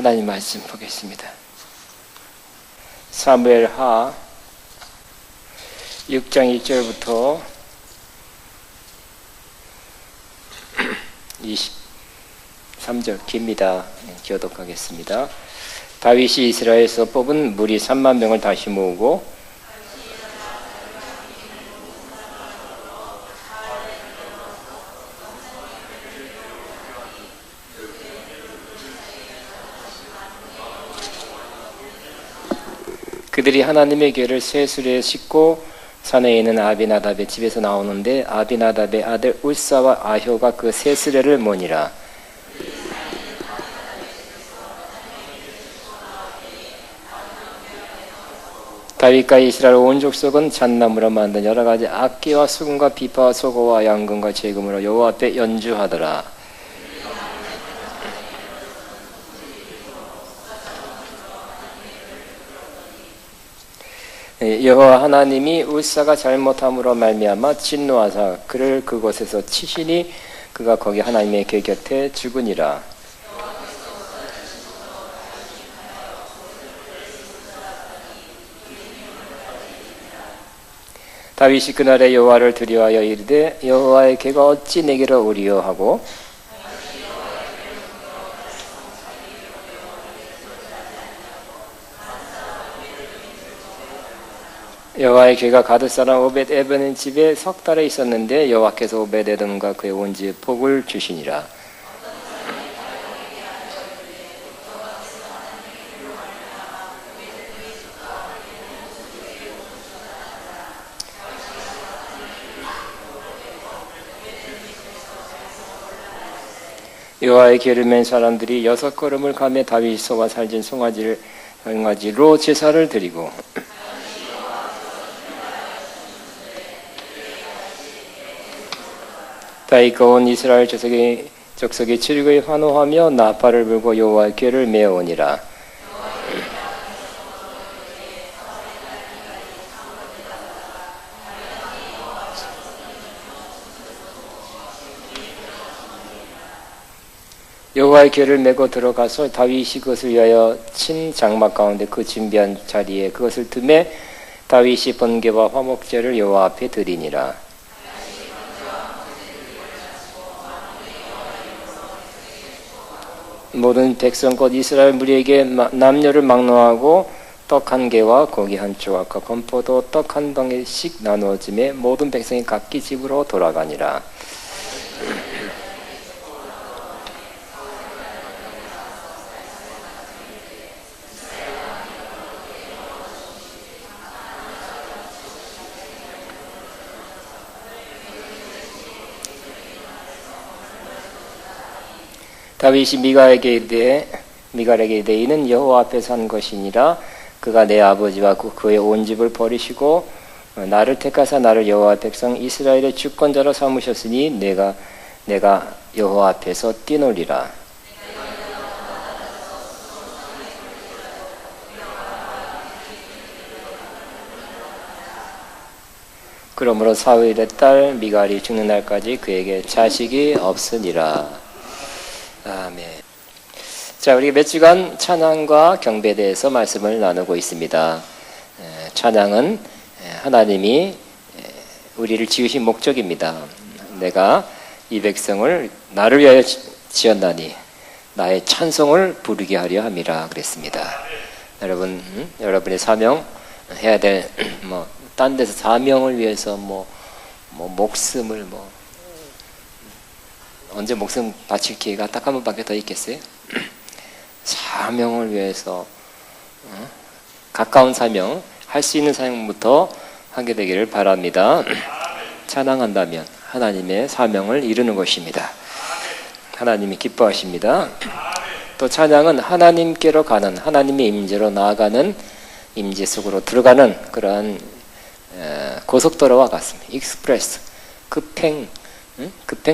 하나님 말씀 보겠습니다. 사무엘하 6장 1절부터 23절 깁니다. 교독하겠습니다. 다윗이 이스라엘에서 뽑은 무리 3만 명을 다시 모으고 그들이 하나님의 궤를 쇠수레에 싣고 산에 있는 아비나답의 집에서 나오는데 아비나답의 아들 울사와 아효가 그 쇠수레를 모니라. 다윗과 이스라엘 온 족속은 잣나무로 만든 여러 가지 악기와 수금과 비파와 소고와 양금과 재금으로 여호와 앞에 연주하더라. 여호와 하나님이 울사가 잘못함으로 말미암아 진노하사 그를 그곳에서 치시니 그가 거기 하나님의 궤 곁에 죽으니라. 다윗이 그날에 여호와를 두려워하여 이르되 여호와의 궤가 어찌 내게로 오리요 하고 여호와의 궤가 가드 사람 오벳 에벤의 집에 석 달에 있었는데 여호와께서 오벳 에돔과 그의 온 집에 복을 주시니라. 여호와의 궤를 맨 사람들이 6걸음을 가며 다윗이 소와 살진 송아지로 제사를 드리고 다윗과 온 이스라엘 족속이 7일을 환호하며 나팔을 불고 여호와의 궤를 메어오니라. 여호와의 궤를 메고 들어가서 다윗이 그것을 위하여 친 장막 가운데 그 준비한 자리에 그것을 두매 다윗이 번개와 화목제를 여호와 앞에 드리니라. 모든 백성 곧 이스라엘 무리에게 남녀를 막론하고 떡 한 개와 고기 한 조각과 건포도 떡 한 덩이씩 나누어지매 모든 백성이 각기 집으로 돌아가니라. 다윗이 미갈에게 이르되 이는 여호와 앞에서 한 것이니라. 그가 내 아버지와 그의 온 집을 버리시고 나를 택하사 나를 여호와 백성 이스라엘의 주권자로 삼으셨으니 내가 여호와 앞에서 뛰놀리라. 그러므로 사울의 딸 미갈이 죽는 날까지 그에게 자식이 없으니라. 아멘. 자, 우리 몇 주간 찬양과 경배에 대해서 말씀을 나누고 있습니다. 찬양은 하나님이 우리를 지으신 목적입니다. 내가 이 백성을 나를 위하여 지었나니 나의 찬송을 부르게 하려 함이라 그랬습니다. 여러분, 여러분의 사명 해야 될 딴 데서 사명을 위해서 목숨을 언제 목숨 바칠 기회가 딱 한 번밖에 더 있겠어요? 사명을 위해서 가까운 사명, 할 수 있는 사명부터 하게 되기를 바랍니다. 찬양한다면 하나님의 사명을 이루는 것입니다. 하나님이 기뻐하십니다. 또 찬양은 하나님께로 가는, 하나님의 임재로 나아가는, 임재 속으로 들어가는 그러한 고속도로와 같습니다. 익스프레스, 급행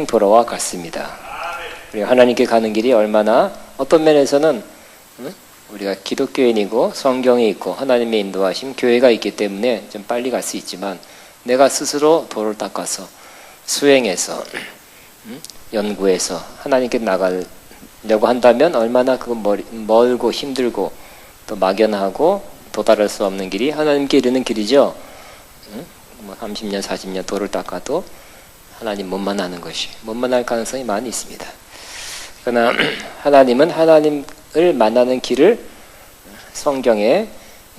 도로와 같습니다. 우리가 하나님께 가는 길이 얼마나 어떤 면에서는 우리가 기독교인이고 성경이 있고 하나님의 인도하심 교회가 있기 때문에 좀 빨리 갈 수 있지만 내가 스스로 도를 닦아서 수행해서 연구해서 하나님께 나갈 한다면 얼마나 그거 멀고 힘들고 또 막연하고 도달할 수 없는 길이 하나님께 이르는 길이죠. 응? 뭐 30년 40년 도를 닦아도 하나님 못 만나는 것이 못 만날 가능성이 많이 있습니다. 그러나 하나님은 하나님을 만나는 길을 성경에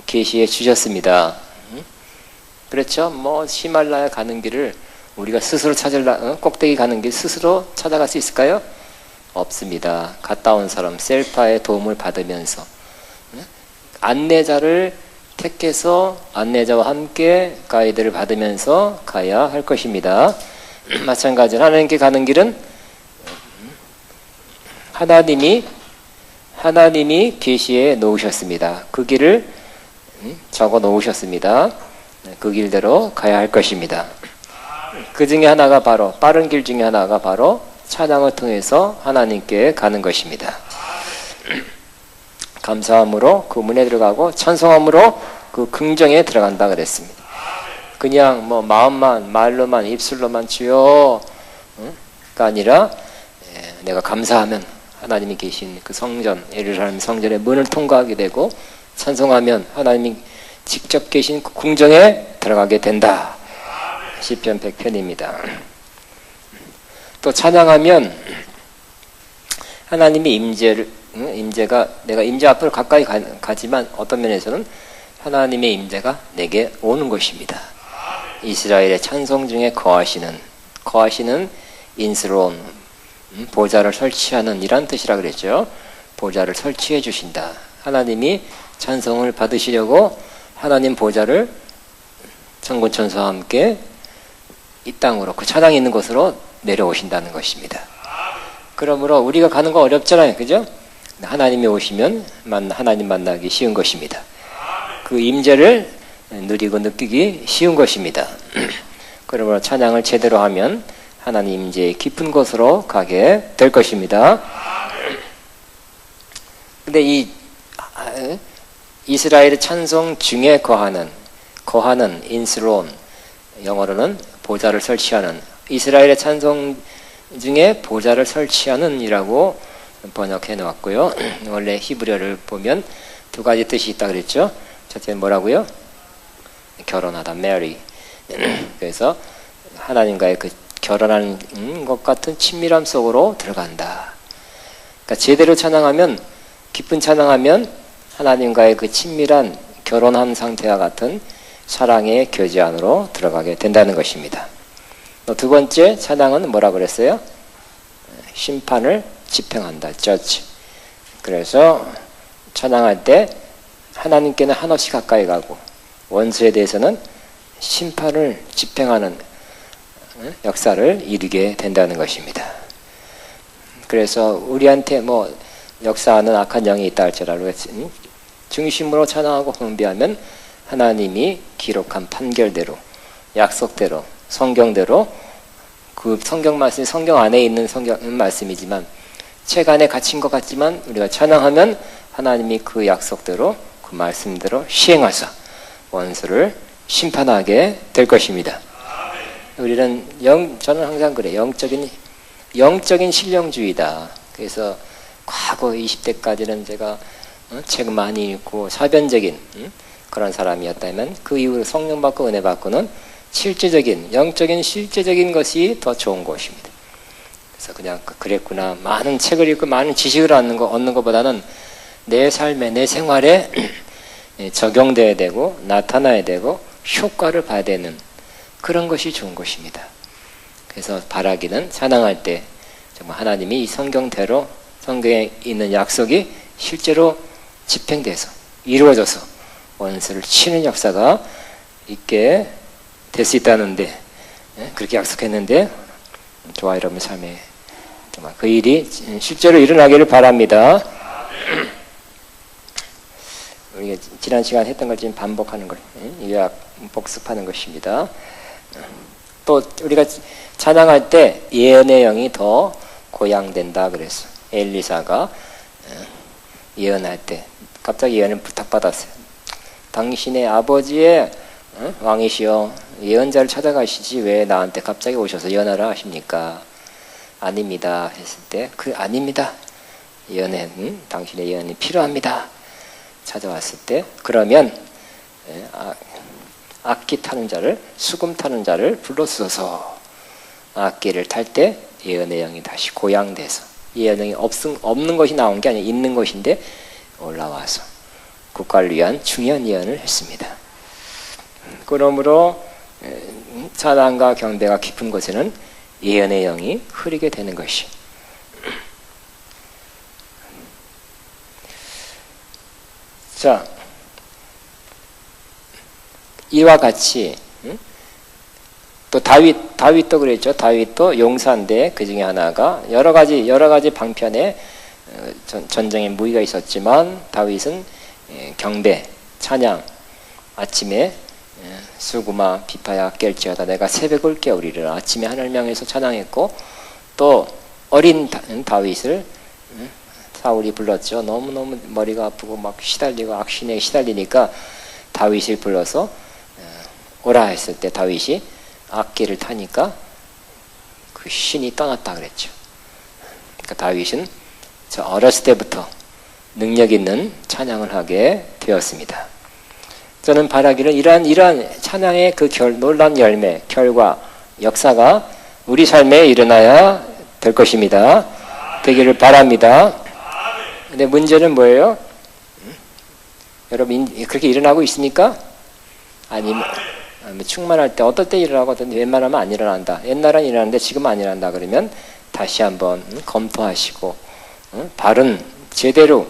계시해 주셨습니다. 그렇죠? 뭐 히말라야 가는 길을 우리가 스스로 꼭대기 가는 길 스스로 찾아갈 수 있을까요? 없습니다. 갔다 온 사람 셀파의 도움을 받으면서 안내자를 택해서 안내자와 함께 가이드를 받으면서 가야 할 것입니다. 마찬가지로 하나님께 가는 길은 하나님이 계시해 놓으셨습니다. 그 길을 적어 놓으셨습니다. 그 길대로 가야 할 것입니다. 그 중에 하나가 바로 빠른 길 중에 하나가 바로 찬양을 통해서 하나님께 가는 것입니다. 감사함으로 그 문에 들어가고 찬송함으로 그 긍정에 들어간다 그랬습니다. 그냥 뭐 마음만 말로만 입술로만 주여가 아니라 내가 감사하면 하나님이 계신 그 성전 예루살렘 성전의 문을 통과하게 되고 찬송하면 하나님이 직접 계신 그 궁정에 들어가게 된다. 시편 100편입니다. 또 찬양하면 하나님의 임재가 내가 임재 앞으로 가까이 가지만 어떤 면에서는 하나님의 임재가 내게 오는 것입니다. 이스라엘의 찬송 중에 거하시는 인스론 보좌를 설치하는 이란 뜻이라 그랬죠. 보좌를 설치해 주신다. 하나님이 찬송을 받으시려고 하나님 보좌를 천군천사와 함께 이 땅으로 그 찬양이 있는 곳으로 내려오신다는 것입니다. 그러므로 우리가 가는 거 어렵잖아요. 그죠? 하나님이 오시면 하나님 만나기 쉬운 것입니다. 그 임재를 누리고 느끼기 쉬운 것입니다. 그러므로 찬양을 제대로 하면 하나님 임재의 깊은 곳으로 가게 될 것입니다. 근데 이 이스라엘의 찬송 중에 거하는 인스론, 영어로는 보좌를 설치하는, 이스라엘의 찬송 중에 보좌를 설치하는 이라고 번역해 놓았고요. 원래 히브리어를 보면 두 가지 뜻이 있다 그랬죠. 첫째는 뭐라고요? 결혼하다, marry. 그래서 하나님과의 그 결혼하는 것 같은 친밀함 속으로 들어간다. 그러니까 제대로 찬양하면, 기쁜 찬양하면 하나님과의 그 친밀한 결혼한 상태와 같은 사랑의 교제 안으로 들어가게 된다는 것입니다. 두 번째 찬양은 뭐라 그랬어요? 심판을 집행한다. judge. 그래서 찬양할 때 하나님께는 한없이 가까이 가고 원수에 대해서는 심판을 집행하는 역사를 이루게 된다는 것입니다. 그래서 우리한테 뭐 역사하는 악한 영이 있다 할지라도 중심으로 찬양하고 흥비하면 하나님이 기록한 판결대로, 약속대로, 성경대로, 그 성경 말씀이 성경 안에 있는 성경 말씀이지만 책 안에 갇힌 것 같지만 우리가 찬양하면 하나님이 그 약속대로, 그 말씀대로 시행하사 원수를 심판하게 될 것입니다. 우리는 저는 항상 그래. 영적인 신령주의다. 그래서 과거 20대까지는 제가 책 많이 읽고 사변적인 그런 사람이었다면 그 이후로 성령 받고 은혜 받고는 실제적인, 영적인 실제적인 것이 더 좋은 것입니다. 그래서 그냥 그랬구나. 많은 책을 읽고 많은 지식을 얻는 것보다는 내 삶에, 내 생활에 적용돼야 되고 나타나야 되고 효과를 봐야 되는 그런 것이 좋은 것입니다. 그래서 바라기는 찬양할 때 정말 하나님이 이 성경대로 성경에 있는 약속이 실제로 집행돼서 이루어져서 원수를 치는 역사가 있게 될 수 있다는데 그렇게 약속했는데 저와 여러분 삶에 정말 그 일이 실제로 일어나기를 바랍니다. 우리가 지난 시간 했던 걸 지금 반복하는 걸 요약 복습하는 것입니다. 또 우리가 찬양할 때 예언의 영이 더 고양된다 그랬어. 엘리사가 예언할 때 갑자기 예언을 부탁받았어요. 당신의 아버지의 왕이시여 예언자를 찾아가시지 왜 나한테 갑자기 오셔서 예언하라 하십니까? 아닙니다 했을 때 아닙니다. 당신의 예언이 필요합니다. 찾아왔을 때 그러면 악기 타는 자를 수금 타는 자를 불러주소서. 악기를 탈 때 예언의 영이 다시 고양돼서 예언의 영이 없는 것이 나온 게 아니라 있는 것인데 올라와서 국가를 위한 중요한 예언을 했습니다. 그러므로 찬양과 경배가 깊은 곳에는 예언의 영이 흐르게 되는 것이. 자, 이와 같이 또 다윗도 그랬죠. 다윗도 용사인데 그 중에 하나가 여러 가지 방편에 전쟁에 무기가 있었지만 다윗은 경배, 찬양, 아침에 수구마 비파야 깰지어다 내가 새벽을 깨우리라. 아침에 하나님 향해서 찬양했고 또 어린 다윗을 사울이 불렀죠. 너무너무 머리가 아프고 막 시달리고 악신에 시달리니까 다윗을 불러서 오라 했을 때 다윗이 악기를 타니까 그 신이 떠났다 그랬죠. 그러니까 다윗은 저 어렸을 때부터 능력 있는 찬양을 하게 되었습니다. 저는 바라기를 이러한 찬양의 그 놀라운 열매, 결과, 역사가 우리 삶에 일어나야 될 것입니다. 되기를 바랍니다. 근데 문제는 뭐예요? 여러분 그렇게 일어나고 있습니까? 아니면 충만할 때 어떨 때 일어나고 어떨 때 웬만하면 안 일어난다. 옛날엔 일어났는데 지금 안 일어난다 그러면 다시 한번 검토하시고 바른 제대로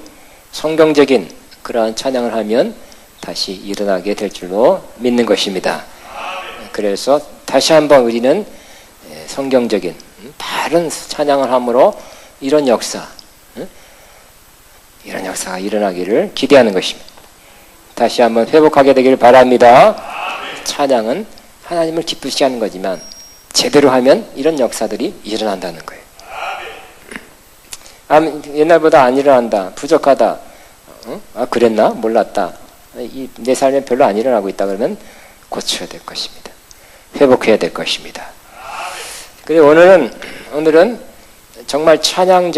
성경적인 그러한 찬양을 하면 다시 일어나게 될 줄로 믿는 것입니다. 그래서 다시 한번 우리는 성경적인 바른 찬양을 함으로 이런 역사가 일어나기를 기대하는 것입니다. 다시 한번 회복하게 되기를 바랍니다. 찬양은 하나님을 기쁘시게 하는 거지만 제대로 하면 이런 역사들이 일어난다는 거예요. 옛날보다 안 일어난다, 부족하다, 그랬나? 몰랐다, 내 삶에 별로 안 일어나고 있다 그러면 고쳐야 될 것입니다. 회복해야 될 것입니다. 그리고 오늘은 정말 찬양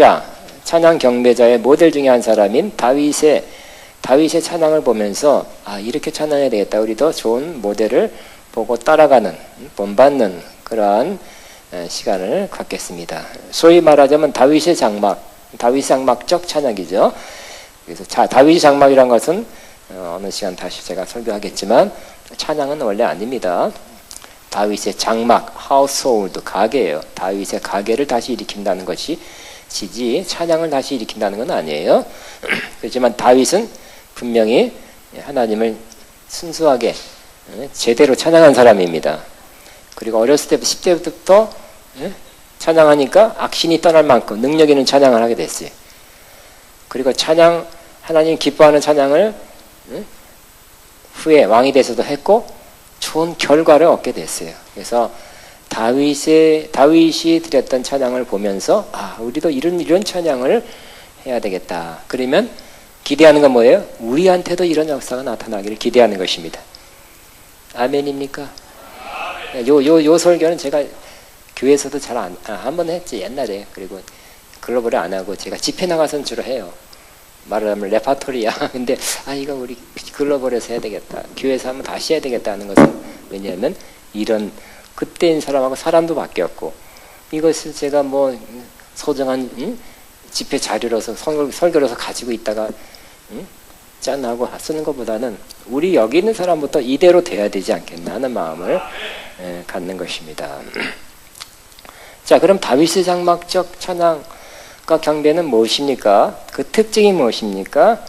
경배자의 모델 중에 한 사람인 다윗의 찬양을 보면서 이렇게 찬양해야 되겠다. 우리도 좋은 모델을 보고 따라가는, 본받는 그러한 시간을 갖겠습니다. 소위 말하자면 다윗의 장막적 찬양이죠. 그래서 다윗의 장막이란 것은 어느 시간 다시 제가 설교하겠지만 찬양은 원래 아닙니다. 다윗의 장막, 하우스홀드, 가게예요. 다윗의 가게를 다시 일으킨다는 것이 지지 찬양을 다시 일으킨다는 건 아니에요. 그렇지만 다윗은 분명히 하나님을 순수하게 제대로 찬양한 사람입니다. 그리고 어렸을 때 10대부터 찬양하니까 악신이 떠날 만큼 능력 있는 찬양을 하게 됐어요. 그리고 하나님 기뻐하는 찬양을 후에 왕이 돼서도 했고 좋은 결과를 얻게 됐어요. 그래서 다윗이 드렸던 찬양을 보면서 우리도 이런 찬양을 해야 되겠다. 그러면 기대하는 건 뭐예요? 우리한테도 이런 역사가 나타나기를 기대하는 것입니다. 아멘입니까? 요 설교는 제가 교회에서도 잘 한번 했지 옛날에. 그리고 글로벌에 안 하고 제가 집회 나가서는 주로 해요. 말을 하면 레파토리야. 근데 이거 우리 글로벌에서 해야 되겠다. 교회에서 한번 다시 해야 되겠다 하는 것은 왜냐하면 이런 그때인 사람하고 사람도 바뀌었고 이것을 제가 뭐 소정한 집회 자료로서 설교로서 가지고 있다가 짠하고 쓰는 것보다는 우리 여기 있는 사람부터 이대로 돼야 되지 않겠나 하는 마음을 갖는 것입니다. 자, 그럼 다윗의 장막적 찬양과 경배는 무엇입니까? 그 특징이 무엇입니까?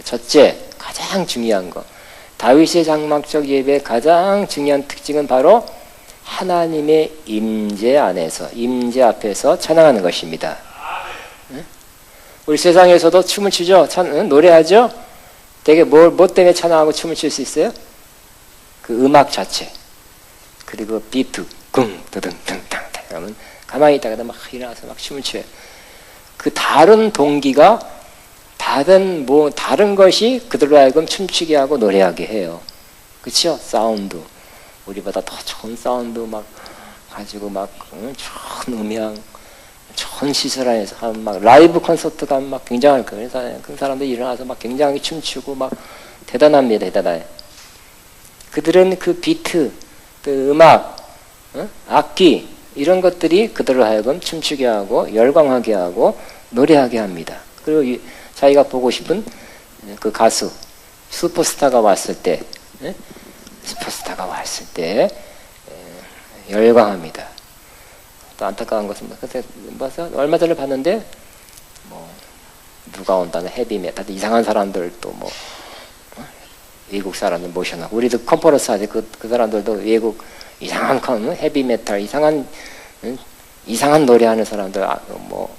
첫째, 가장 중요한 거. 다윗의 장막적 예배의 가장 중요한 특징은 바로 하나님의 임재 안에서, 임재 앞에서 찬양하는 것입니다. 우리 세상에서도 춤을 추죠? 노래하죠? 되게 뭐 때문에 찬양하고 춤을 출 수 있어요? 그 음악 자체. 그리고 비트, 쿵, 두둥, 둥땅. 그러면 가만히 있다가 막 일어나서 막 춤을 춰요. 그 다른 동기가 다른 것이 그들로 하여금 춤추게 하고 노래하게 해요. 그렇죠? 사운드. 우리보다 더 좋은 사운드 막 가지고 막 좋은 음향, 좋은 시설 안에서 하면 막 라이브 콘서트가 하면 막 굉장할 거예요. 그 사람들이 일어나서 막 굉장히 춤추고 막 대단합니다. 대단해요. 그들은 그 비트, 그 음악, 악기 이런 것들이 그들을 하여금 춤추게 하고 열광하게 하고 노래하게 합니다. 그리고 자기가 보고 싶은 그 가수 슈퍼스타가 왔을 때 열광합니다. 또 안타까운 것은 그때 얼마 전에 봤는데 뭐 누가 온다는 헤비메탈 이상한 사람들 또 뭐 외국 사람들 모셔놓고 우리도 컨퍼런스 하지 그 사람들도 외국 이상한 헤비메탈 이상한 노래하는 사람들 뭐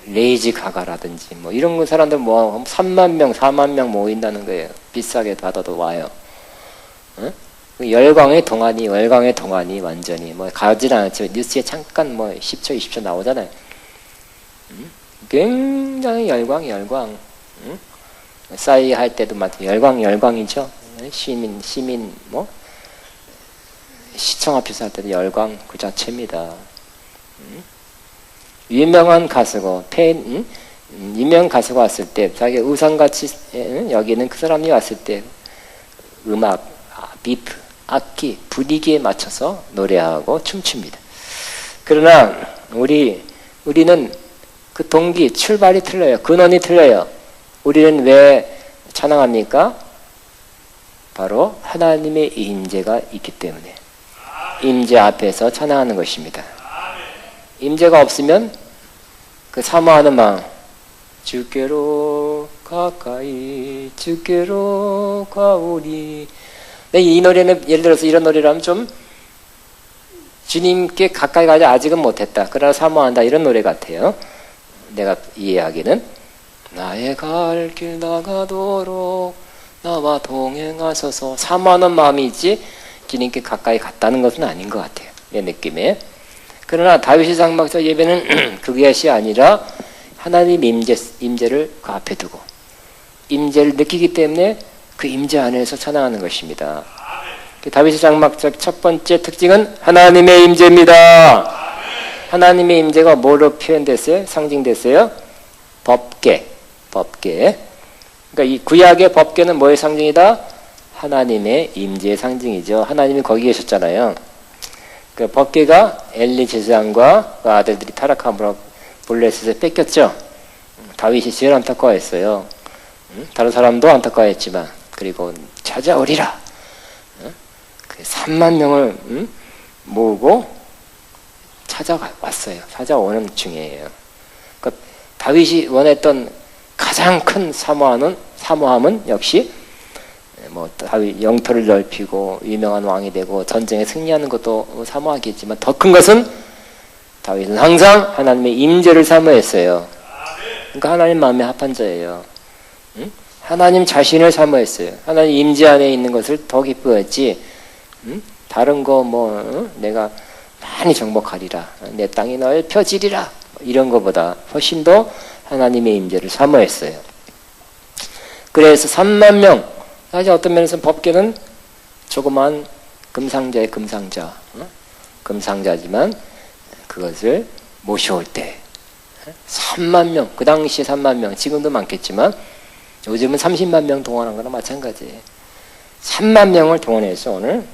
레이지 가가라든지 뭐 이런 사람들 뭐 3만 명 4만 명 모인다는 거예요. 비싸게 받아도 와요. 열광의 동안이 완전히 뭐 가지는 않았지만 뉴스에 잠깐 뭐 10초 20초 나오잖아요. 굉장히 열광. 싸이 할 때도 막 열광이죠. 시민 뭐 시청 앞에서 할 때도 열광 그 자체입니다. 유명한 가수고 유명한 가수가 왔을 때 자기 우상같이 여기는 그 사람이 왔을 때 음악, 비트, 악기, 분위기에 맞춰서 노래하고 춤춥니다. 그러나 우리는 그 동기, 출발이 틀려요. 근원이 틀려요. 우리는 왜 찬양합니까? 바로 하나님의 임재가 있기 때문에 임재 앞에서 찬양하는 것입니다. 임재가 없으면 그 사모하는 마음 주께로 가까이 주께로 가오리. 이 노래는 예를 들어서 이런 노래를 하면 좀 주님께 가까이 가지 아직은 못했다. 그러나 사모한다. 이런 노래 같아요. 내가 이해하기는 나의 갈 길 나가도록 나와 동행하소서. 사모하는 마음이 있지 주님께 가까이 갔다는 것은 아닌 것 같아요. 내 느낌에. 그러나 다윗의 장막에서 예배는 그것이 아니라 하나님 임재를 그 앞에 두고 임재를 느끼기 때문에 그 임재 안에서 찬양하는 것입니다. 다윗의 장막적 첫 번째 특징은 하나님의 임재입니다. 하나님의 임재가 뭐로 표현됐어요? 상징됐어요? 법궤. 그러니까 이 구약의 법궤는 뭐의 상징이다? 하나님의 임재의 상징이죠. 하나님이 거기 계셨잖아요. 그 법궤가 엘리 제사장과 그 아들들이 타락함으로 블레셋에 뺏겼죠. 다윗이 제일 안타까워했어요. 다른 사람도 안타까워했지만 그리고 찾아오리라. 그 3만 명을 모으고 찾아왔어요. 찾아오는 중이에요. 그러니까 다윗이 원했던 가장 큰 사모함은 역시 뭐 다윗 영토를 넓히고 유명한 왕이 되고 전쟁에 승리하는 것도 사모하겠지만 더 큰 것은 다윗은 항상 하나님의 임재를 사모했어요. 그러니까 하나님 마음에 합한 자예요. 하나님 자신을 사모했어요. 하나님 임재 안에 있는 것을 더 기뻐했지. 다른 거 내가 많이 정복하리라. 내 땅이 넓혀지리라. 이런 것보다 훨씬 더 하나님의 임재를 사모했어요. 그래서 3만 명. 사실 어떤 면에서는 법궤는 조그만 금상자의 금상자. 금상자지만 그것을 모셔올 때 3만 명. 그 당시에 3만 명. 지금도 많겠지만 요즘은 30만 명 동원한 거나 마찬가지예요. 3만 명을 동원해서 오늘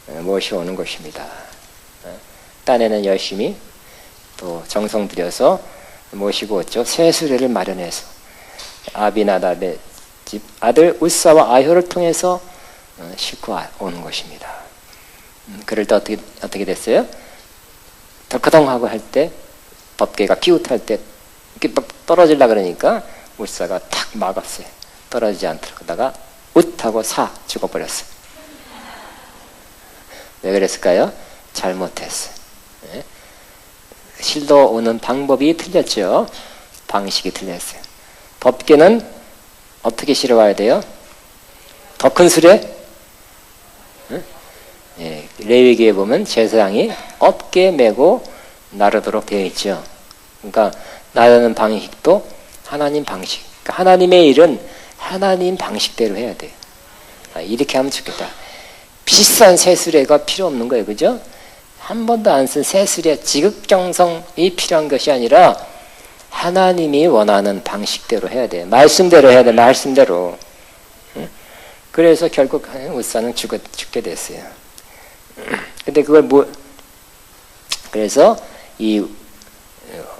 모셔오는 것입니다. 딴에는 열심히 또 정성 들여서 모시고 왔죠. 새 수레를 마련해서 아비나답의 집 아들 우사와 아효를 통해서 싣고 오는 것입니다. 그럴 때 어떻게 됐어요? 덜커덩하고 할 때 법궤가 기웃할 때 이렇게 떨어지려고 그러니까 우사가 탁 막았어요. 떨어지지 않도록 하다가 웃하고 죽어버렸어요. 왜 그랬을까요? 잘못했어요. 실도 오는 방법이 틀렸죠. 방식이 틀렸어요. 법궤는 어떻게 실어와야 돼요? 더 큰 수레? 레위기에 보면 제사장이 어깨에 메고 나르도록 되어 있죠. 그러니까 나르는 방식도 하나님 방식. 그러니까 하나님의 일은 하나님 방식대로 해야 돼요. 이렇게 하면 좋겠다. 비싼 새 수레가 필요 없는 거예요. 그죠? 한 번도 안 쓴 새술의 지극정성이 필요한 것이 아니라 하나님이 원하는 방식대로 해야 돼. 말씀대로 해야 돼. 말씀대로. 그래서 결국 웃사는 죽게 됐어요. 근데 그걸 그래서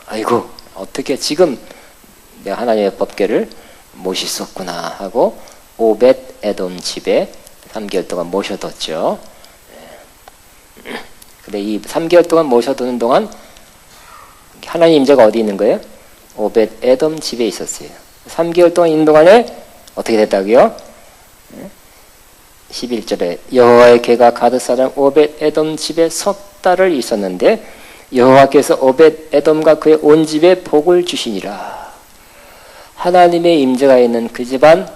아이고 어떻게 지금 내가 하나님의 법궤를 모실 수 없구나 하고 오벳 에돔 집에 3개월 동안 모셔뒀죠. 근데 이 3개월 동안 모셔두는 동안 하나님 임재가 어디 있는 거예요? 오벳 에돔 집에 있었어요. 3개월 동안 있는 동안에 어떻게 됐다고요? 11절에 여호와의 궤가 가드 사람 오벳 에돔 집에 석 달을 있었는데 여호와께서 오벳 에돔과 그의 온 집에 복을 주시니라. 하나님의 임재가 있는 그 집안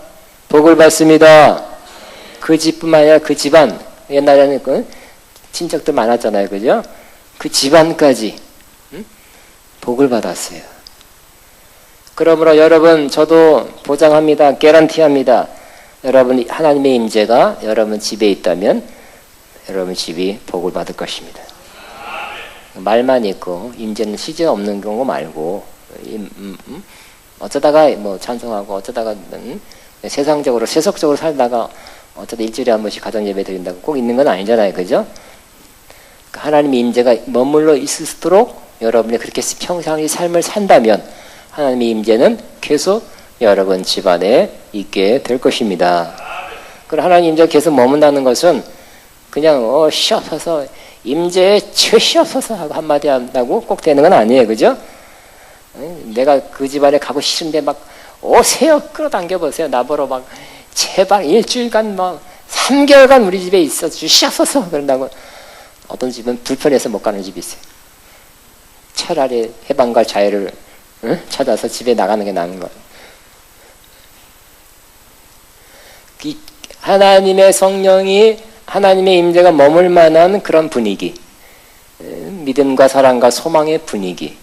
복을 받습니다. 그 집뿐만 아니라 그 집안, 옛날에는 그 친척들 많았잖아요, 그죠? 그 집안까지 복을 받았어요. 그러므로 여러분, 저도 보장합니다, 개런티합니다. 여러분 하나님의 임재가 여러분 집에 있다면 여러분 집이 복을 받을 것입니다. 말만 있고 임재는 실제 없는 경우 말고 어쩌다가 뭐 찬송하고 어쩌다가 세상적으로 세속적으로 살다가 어쩌다 일주일에 한 번씩 가정 예배 드린다고 꼭 있는 건 아니잖아요, 그죠? 하나님의 임재가 머물러 있을수록 여러분이 그렇게 평상시 삶을 산다면 하나님의 임재는 계속 여러분 집안에 있게 될 것입니다. 그럼 하나님 임재가 계속 머문다는 것은 그냥 쉬어서 임재에 쉬어서 하고 한마디 한다고 꼭 되는 건 아니에요, 그죠? 내가 그 집안에 가고 싫은데 막 오세요 끌어당겨 보세요. 나보러 막 제발 일주일간 막 3개월간 우리 집에 있어 주시옵소서 그런다고 어떤 집은 불편해서 못 가는 집이 있어요. 차라리 해방과 자유를 찾아서 집에 나가는 게 나은 거예요. 하나님의 성령이 하나님의 임재가 머물 만한 그런 분위기, 믿음과 사랑과 소망의 분위기,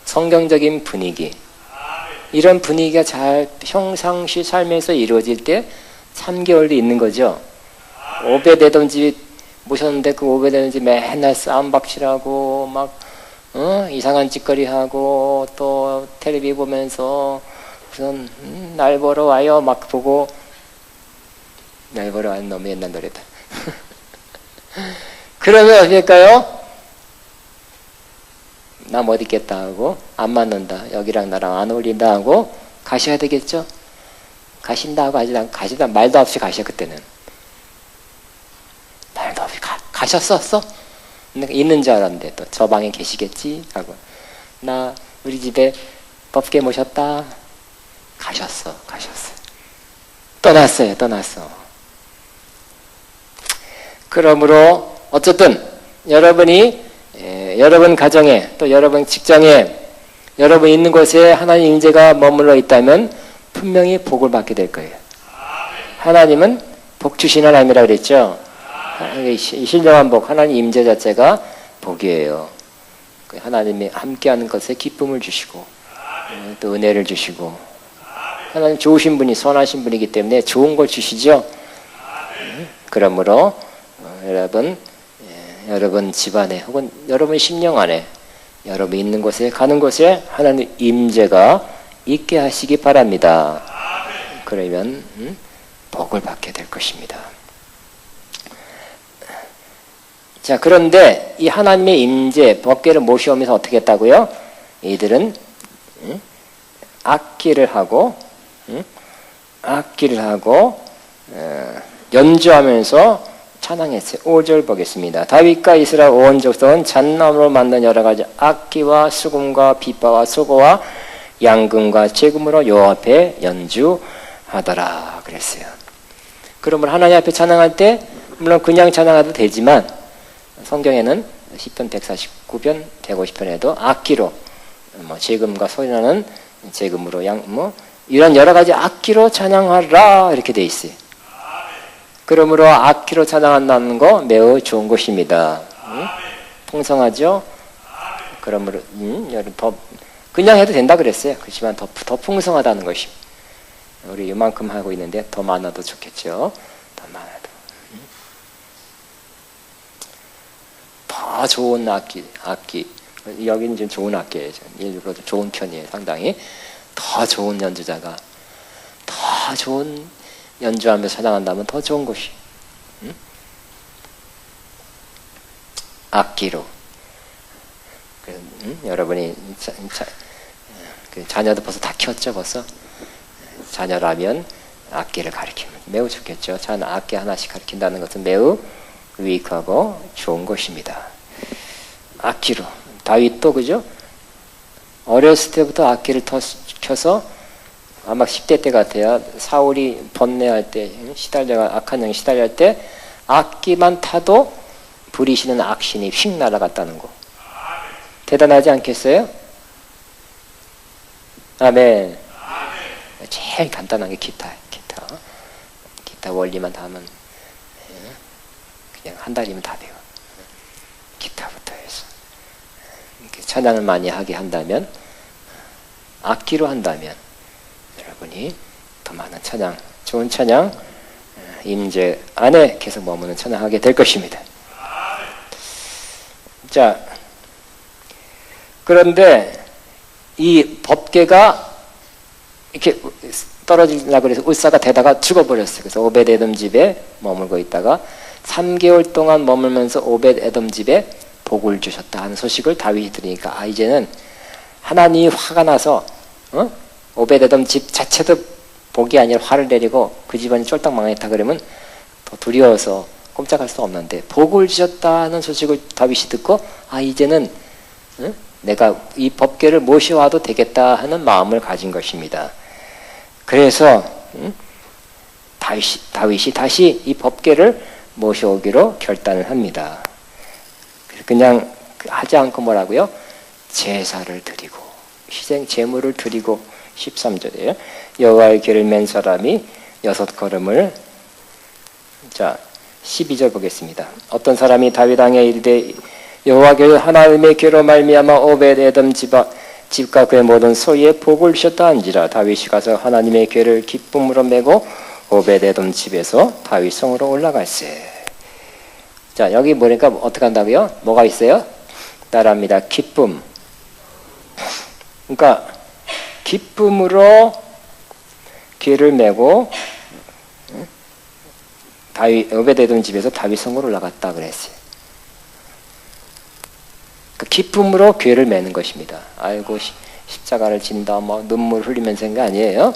성경적인 분위기, 이런 분위기가 잘 평상시 삶에서 이루어질 때 3개월도 있는 거죠. 오벳에돔 집 모셨는데 그 오벳에돔 집 맨날 싸움박질하고 막 이상한 짓거리 하고 또 텔레비 보면서 무슨 날 보러 와요 막 보고, 날 보러 와요 너무 옛날 노래다. 그러면 어떻게 할까요? 나 못 있겠다 하고 안 맞는다, 여기랑 나랑 안 어울린다 하고 가셔야 되겠죠? 가신다 하고 가시다 말도 없이 가셔. 그때는 말도 없이 가셨었어? 있는 줄 알았는데 또 저 방에 계시겠지 하고 나 우리 집에 법궤 모셨다. 가셨어. 떠났어. 그러므로 어쨌든 여러분이 여러분 가정에 또 여러분 직장에 여러분 있는 곳에 하나님 임재가 머물러 있다면 분명히 복을 받게 될 거예요. 하나님은 복 주신 하나님이라고 그랬죠. 신령한 복, 하나님 임재 자체가 복이에요. 하나님이 함께하는 것에 기쁨을 주시고 또 은혜를 주시고, 하나님 좋으신 분이 선하신 분이기 때문에 좋은 걸 주시죠. 그러므로 여러분 집안에 혹은 여러분 심령 안에 여러분 있는 곳에 가는 곳에 하나님 임재가 있게 하시기 바랍니다. 그러면 복을 받게 될 것입니다. 자, 그런데 이 하나님의 임재 법궤를 모셔오면서 어떻게 했다고요? 이들은 악기를 하고 연주하면서 찬양했어요. 5절 보겠습니다. 다윗과 이스라엘 온 족속은 잣나무로 만든 여러 가지 악기와 수금과 빗바와 소고와 양금과 제금으로 여호와 앞에 연주하더라 그랬어요. 그러면 하나님 앞에 찬양할 때 물론 그냥 찬양해도 되지만 성경에는 시편 149편, 150편에도 악기로 제금과 소리나는 제금으로 이런 여러 가지 악기로 찬양하라 이렇게 돼 있어요. 그러므로 악기로 찬양한다는 거 매우 좋은 것입니다. 풍성하죠? 그러므로 더 그냥 해도 된다 그랬어요. 그렇지만 더 풍성하다는 것입니다. 우리 이만큼 하고 있는데 더 많아도 좋겠죠. 더 더 좋은 악기. 여기는 지금 좋은 악기예요. 일부러 좀 좋은 편이에요. 상당히 더 좋은 연주자가 더 좋은 연주하면서 찬양한다면 더 좋은 것이. 악기로. 여러분이 그 자녀도 벌써 다 키웠죠, 벌써. 자녀라면 악기를 가르치면 매우 좋겠죠. 자녀 악기 하나씩 가르친다는 것은 매우 유익하고 좋은 것입니다. 악기로. 다윗도 그죠? 어렸을 때부터 악기를 켜서 아마 10대 때 같아요. 사울이 번뇌할 때, 악한 영이 시달릴 때 악기만 타도 부리시는 악신이 휙 날아갔다는 거. 대단하지 않겠어요? 아멘. 제일 간단한 게 기타 원리만 다 하면 그냥 한 달이면 다 돼요. 기타부터 해서 찬양을 많이 하게 한다면, 악기로 한다면 여러분이 더 많은 찬양, 좋은 찬양, 임재 안에 계속 머무는 찬양하게 될 것입니다. 자, 그런데 이 법궤가 이렇게 떨어지려고 그래서 울사가 되다가 죽어버렸어요. 그래서 오벳에돔 집에 머물고 있다가 3개월 동안 머물면서 오벳에돔 집에 복을 주셨다 하는 소식을 다윗이 들으니까 이제는 하나님이 화가 나서 오벳에돔 집 자체도 복이 아니라 화를 내리고 그 집안이 쫄딱 망했다 그러면 더 두려워서 꼼짝할 수 없는데 복을 주셨다는 소식을 다윗이 듣고 이제는 내가 이 법궤를 모셔와도 되겠다 하는 마음을 가진 것입니다. 그래서 다윗이 다시 이 법궤를 모셔오기로 결단을 합니다. 그냥 하지 않고 뭐라고요? 제사를 드리고 희생 제물을 드리고 13절이에요. 여호와의 궤를 맨 사람이 6걸음을. 자, 12절 보겠습니다. 어떤 사람이 다윗 왕에 이르되 여호와 궤 하나님의 궤로 말미암아 오벳에돔 집과 그의 모든 소유에 복을 주셨다 한지라. 다윗이 가서 하나님의 궤를 기쁨으로 메고 오벳에돔 집에서 다윗 성으로 올라갈세. 자, 여기 보니까 어떻게 한다고요? 뭐가 있어요? 따라합니다. 기쁨. 그러니까 기쁨으로 궤를 메고 오벳에돔 집에서 다윗 성으로 올라갔다 그랬어요. 그 기쁨으로 궤를 메는 것입니다. 아이고 십자가를 진다 뭐 눈물 흘리면서 한 게 아니에요.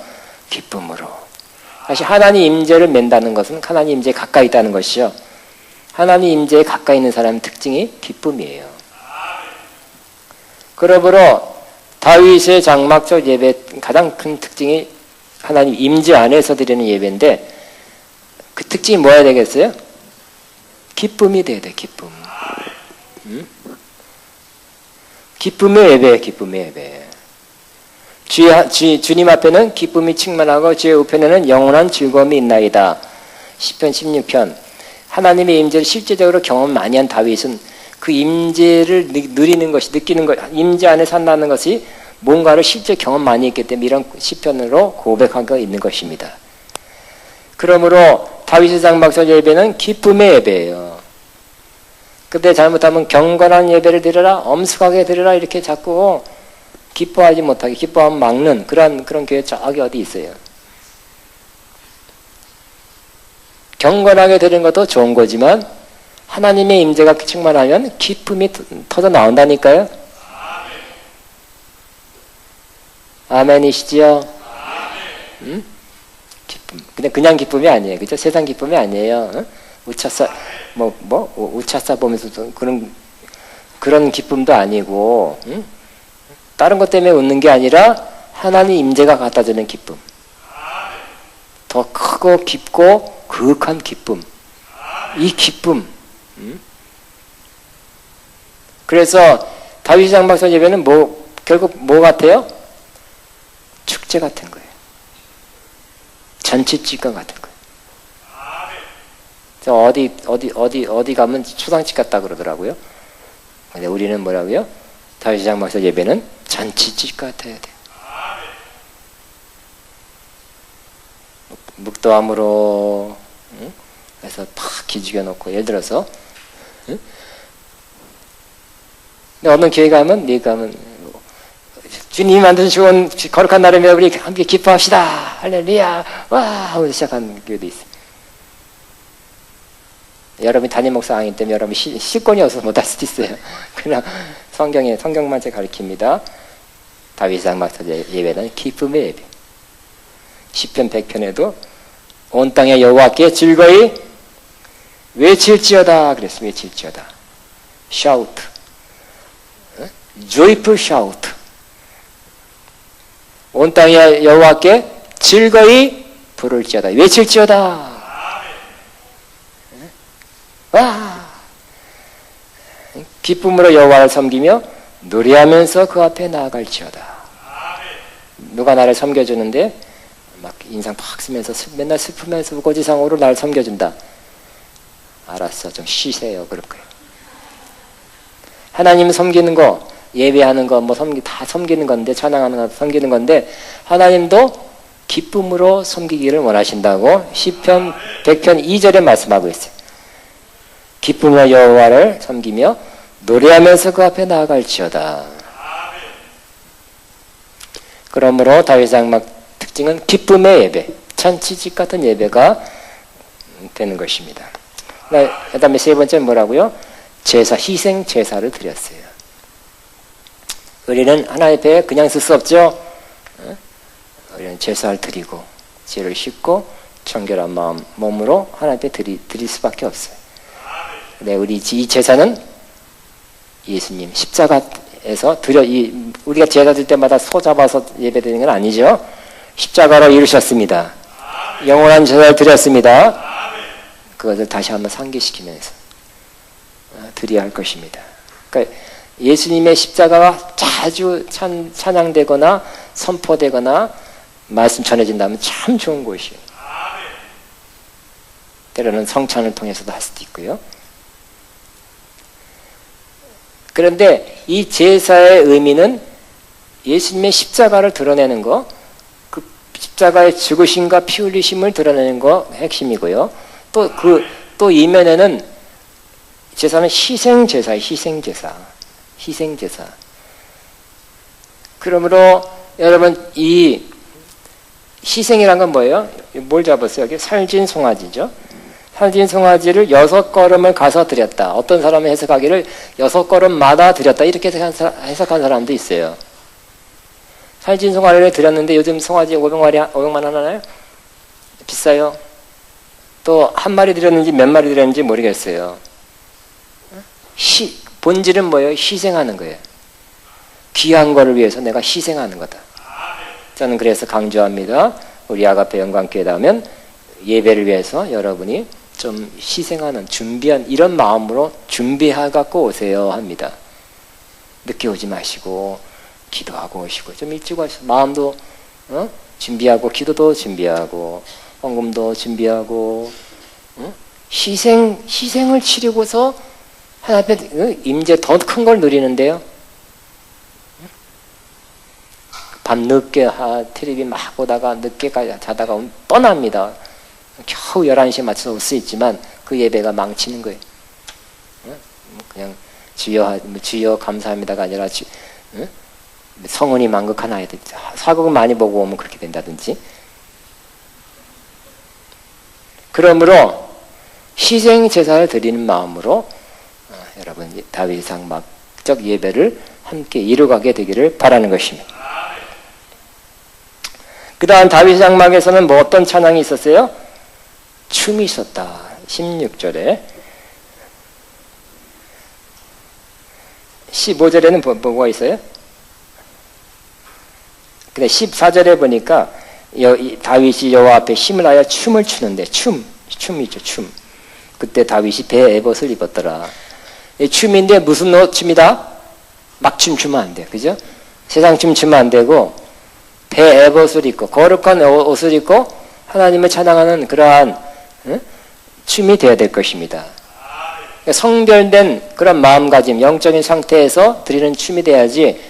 기쁨으로. 사실 하나님 임재를 맨다는 것은 하나님 임재에 가까이 있다는 것이죠. 하나님 임재에 가까이 있는 사람의 특징이 기쁨이에요. 그러므로 다윗의 장막적 예배 가장 큰 특징이 하나님 임재 안에서 드리는 예배인데 그 특징이 뭐야 되겠어요? 기쁨이 돼야 돼. 기쁨. 기쁨의 예배, 기쁨의 예배. 주님 앞에는 기쁨이 충만하고 주의 우편에는 영원한 즐거움이 있나이다. 시편 16편. 하나님의 임재를 실제적으로 경험 많이 한 다윗은 그 임재를 누리는 것이, 느끼는 것, 임재 안에 산다는 것이 뭔가를 실제 경험 많이 했기 때문에 이런 시편으로 고백하고 있는 것입니다. 그러므로 다윗의 장막성 예배는 기쁨의 예배예요. 그때 잘못하면 경건한 예배를 드려라, 엄숙하게 드려라 이렇게 자꾸 기뻐하지 못하게, 기뻐하면 막는 그런 교회 저기 어디 있어요. 경건하게 드리는 것도 좋은 거지만 하나님의 임재가 충만하면 기쁨이 터져 나온다니까요. 아멘이시지요? 응? 기쁨. 근데 그냥 기쁨이 아니에요. 그죠? 세상 기쁨이 아니에요. 응? 우차싸 보면서 그런 기쁨도 아니고, 응? 다른 것 때문에 웃는 게 아니라 하나님 임재가 갖다 주는 기쁨. 더 크고 깊고 그윽한 기쁨. 이 기쁨. 응? 그래서 다윗 장막성 예배는 결국 뭐 같아요? 축제 같은 거예요. 잔치집과 같은 거예요. 어디 가면 초상집 같다 그러더라고요. 근데 우리는 뭐라고요? 다윗 장막성 예배는 잔치집 같아야 돼. 묵도함으로, 응? 그래서 팍 기죽여 놓고, 예를 들어서, 응? 근데 어떤 교회 가면, 네 가면, 주님이 만든 좋은 거룩한 날이며 우리 함께 기뻐합시다. 할렐루야. 와! 하고 시작하는 교회도 있어요. 여러분이 담임 목사 아니기 때문에 여러분이 시권이 없어서 못할 수도 있어요. 그냥 성경만 제 가르칩니다. 다윗의 장막 예배는 기쁨의 예배. 시편 100편에도 온 땅의 여호와께 즐거이 외칠지어다 그랬어요. 외칠지어다. shout. joyful shout. 온 땅의 여호와께 즐거이 부를지어다. 외칠지어다. 와! 기쁨으로 여호와를 섬기며 노래하면서 그 앞에 나아갈지어다. 누가 나를 섬겨주는데 막 인상 팍 쓰면서 맨날 슬프면서 고지상으로 나를 섬겨준다. 알았어, 좀 쉬세요. 그럴 거예요. 하나님 섬기는 거, 예배하는 거, 다 섬기는 건데, 찬양하는 거 섬기는 건데, 하나님도 기쁨으로 섬기기를 원하신다고 시편 100편 2절에 말씀하고 있어요. 기쁨으로 여호와를 섬기며 노래하면서 그 앞에 나아갈지어다. 그러므로 다윗의 장막 특징은 기쁨의 예배, 잔치집 같은 예배가 되는 것입니다. 그 다음에 세 번째는 뭐라고요? 제사, 희생 제사를 드렸어요. 우리는 하나님 앞에 그냥 쓸 수 없죠. 우리는 제사를 드리고 죄를 씻고 정결한 마음, 몸으로 하나님 앞에 드릴 수밖에 없어요. 근데 우리 이 제사는 예수님 십자가에서 우리가 제사 드릴 때마다 소 잡아서 예배드리는 건 아니죠. 십자가로 이루셨습니다. 영원한 제사를 드렸습니다. 그것을 다시 한번 상기시키면서 드려야 할 것입니다. 그러니까 예수님의 십자가가 자주 찬양되거나 선포되거나 말씀 전해진다면 참 좋은 곳이에요. 때로는 성찬을 통해서도 할 수도 있고요. 그런데 이 제사의 의미는 예수님의 십자가를 드러내는 거, 그 십자가의 죽으심과 피 흘리심을 드러내는 거 핵심이고요. 또 이면에는 제사는 희생제사예요. 희생제사. 그러므로 여러분 이 희생이란 건 뭐예요? 뭘 잡았어요? 여기 살진 송아지죠. 살진 송아지를 6걸음을 가서 드렸다. 어떤 사람은 해석하기를 6걸음마다 드렸다. 이렇게 해석한 사람도 있어요. 살진 송아지를 드렸는데 요즘 송아지 500만 원 하나요? 비싸요. 또 한 마리 드렸는지 몇 마리 드렸는지 모르겠어요. 본질은 뭐예요? 희생하는 거예요. 귀한 거를 위해서 내가 희생하는 거다. 저는 그래서 강조합니다. 우리 아가페 영광교회 나오면 예배를 위해서 여러분이 좀 희생하는, 준비한 이런 마음으로 준비해갖고 오세요 합니다. 늦게 오지 마시고 기도하고 오시고 좀 일찍 오시고 마음도 준비하고 기도도 준비하고 헌금도 준비하고 희생을 치르고서 하나님 앞에 임재 더 큰 걸 누리는데요. 밤늦게 텔레비 막 보다가 늦게까지 자다가 떠납니다. 겨우 11시에 맞춰서 올 수 있지만 그 예배가 망치는 거예요. 그냥 주여 감사합니다가 아니라 성은이 만극한 아이들 사극을 많이 보고 오면 그렇게 된다든지. 그러므로 희생 제사를 드리는 마음으로 여러분 다윗 장막적 예배를 함께 이루가게 되기를 바라는 것입니다. 그 다음 다윗 장막에서는 뭐 어떤 찬양이 있었어요? 춤이 있었다. 16절에 15절에는 뭐가 있어요? 근데 14절에 보니까 다윗이 여호와 앞에 힘을 하여 춤을 추는데 춤이죠. 춤. 그때 다윗이 배 에봇을 입었더라. 이 춤인데 무슨 춤이다? 막 춤추면 안 돼. 그죠? 세상 춤추면 안 되고 배 에봇을 입고 거룩한 옷을 입고 하나님을 찬양하는 그러한 춤이 되어야 될 것입니다. 성별된 그런 마음가짐, 영적인 상태에서 드리는 춤이 돼야지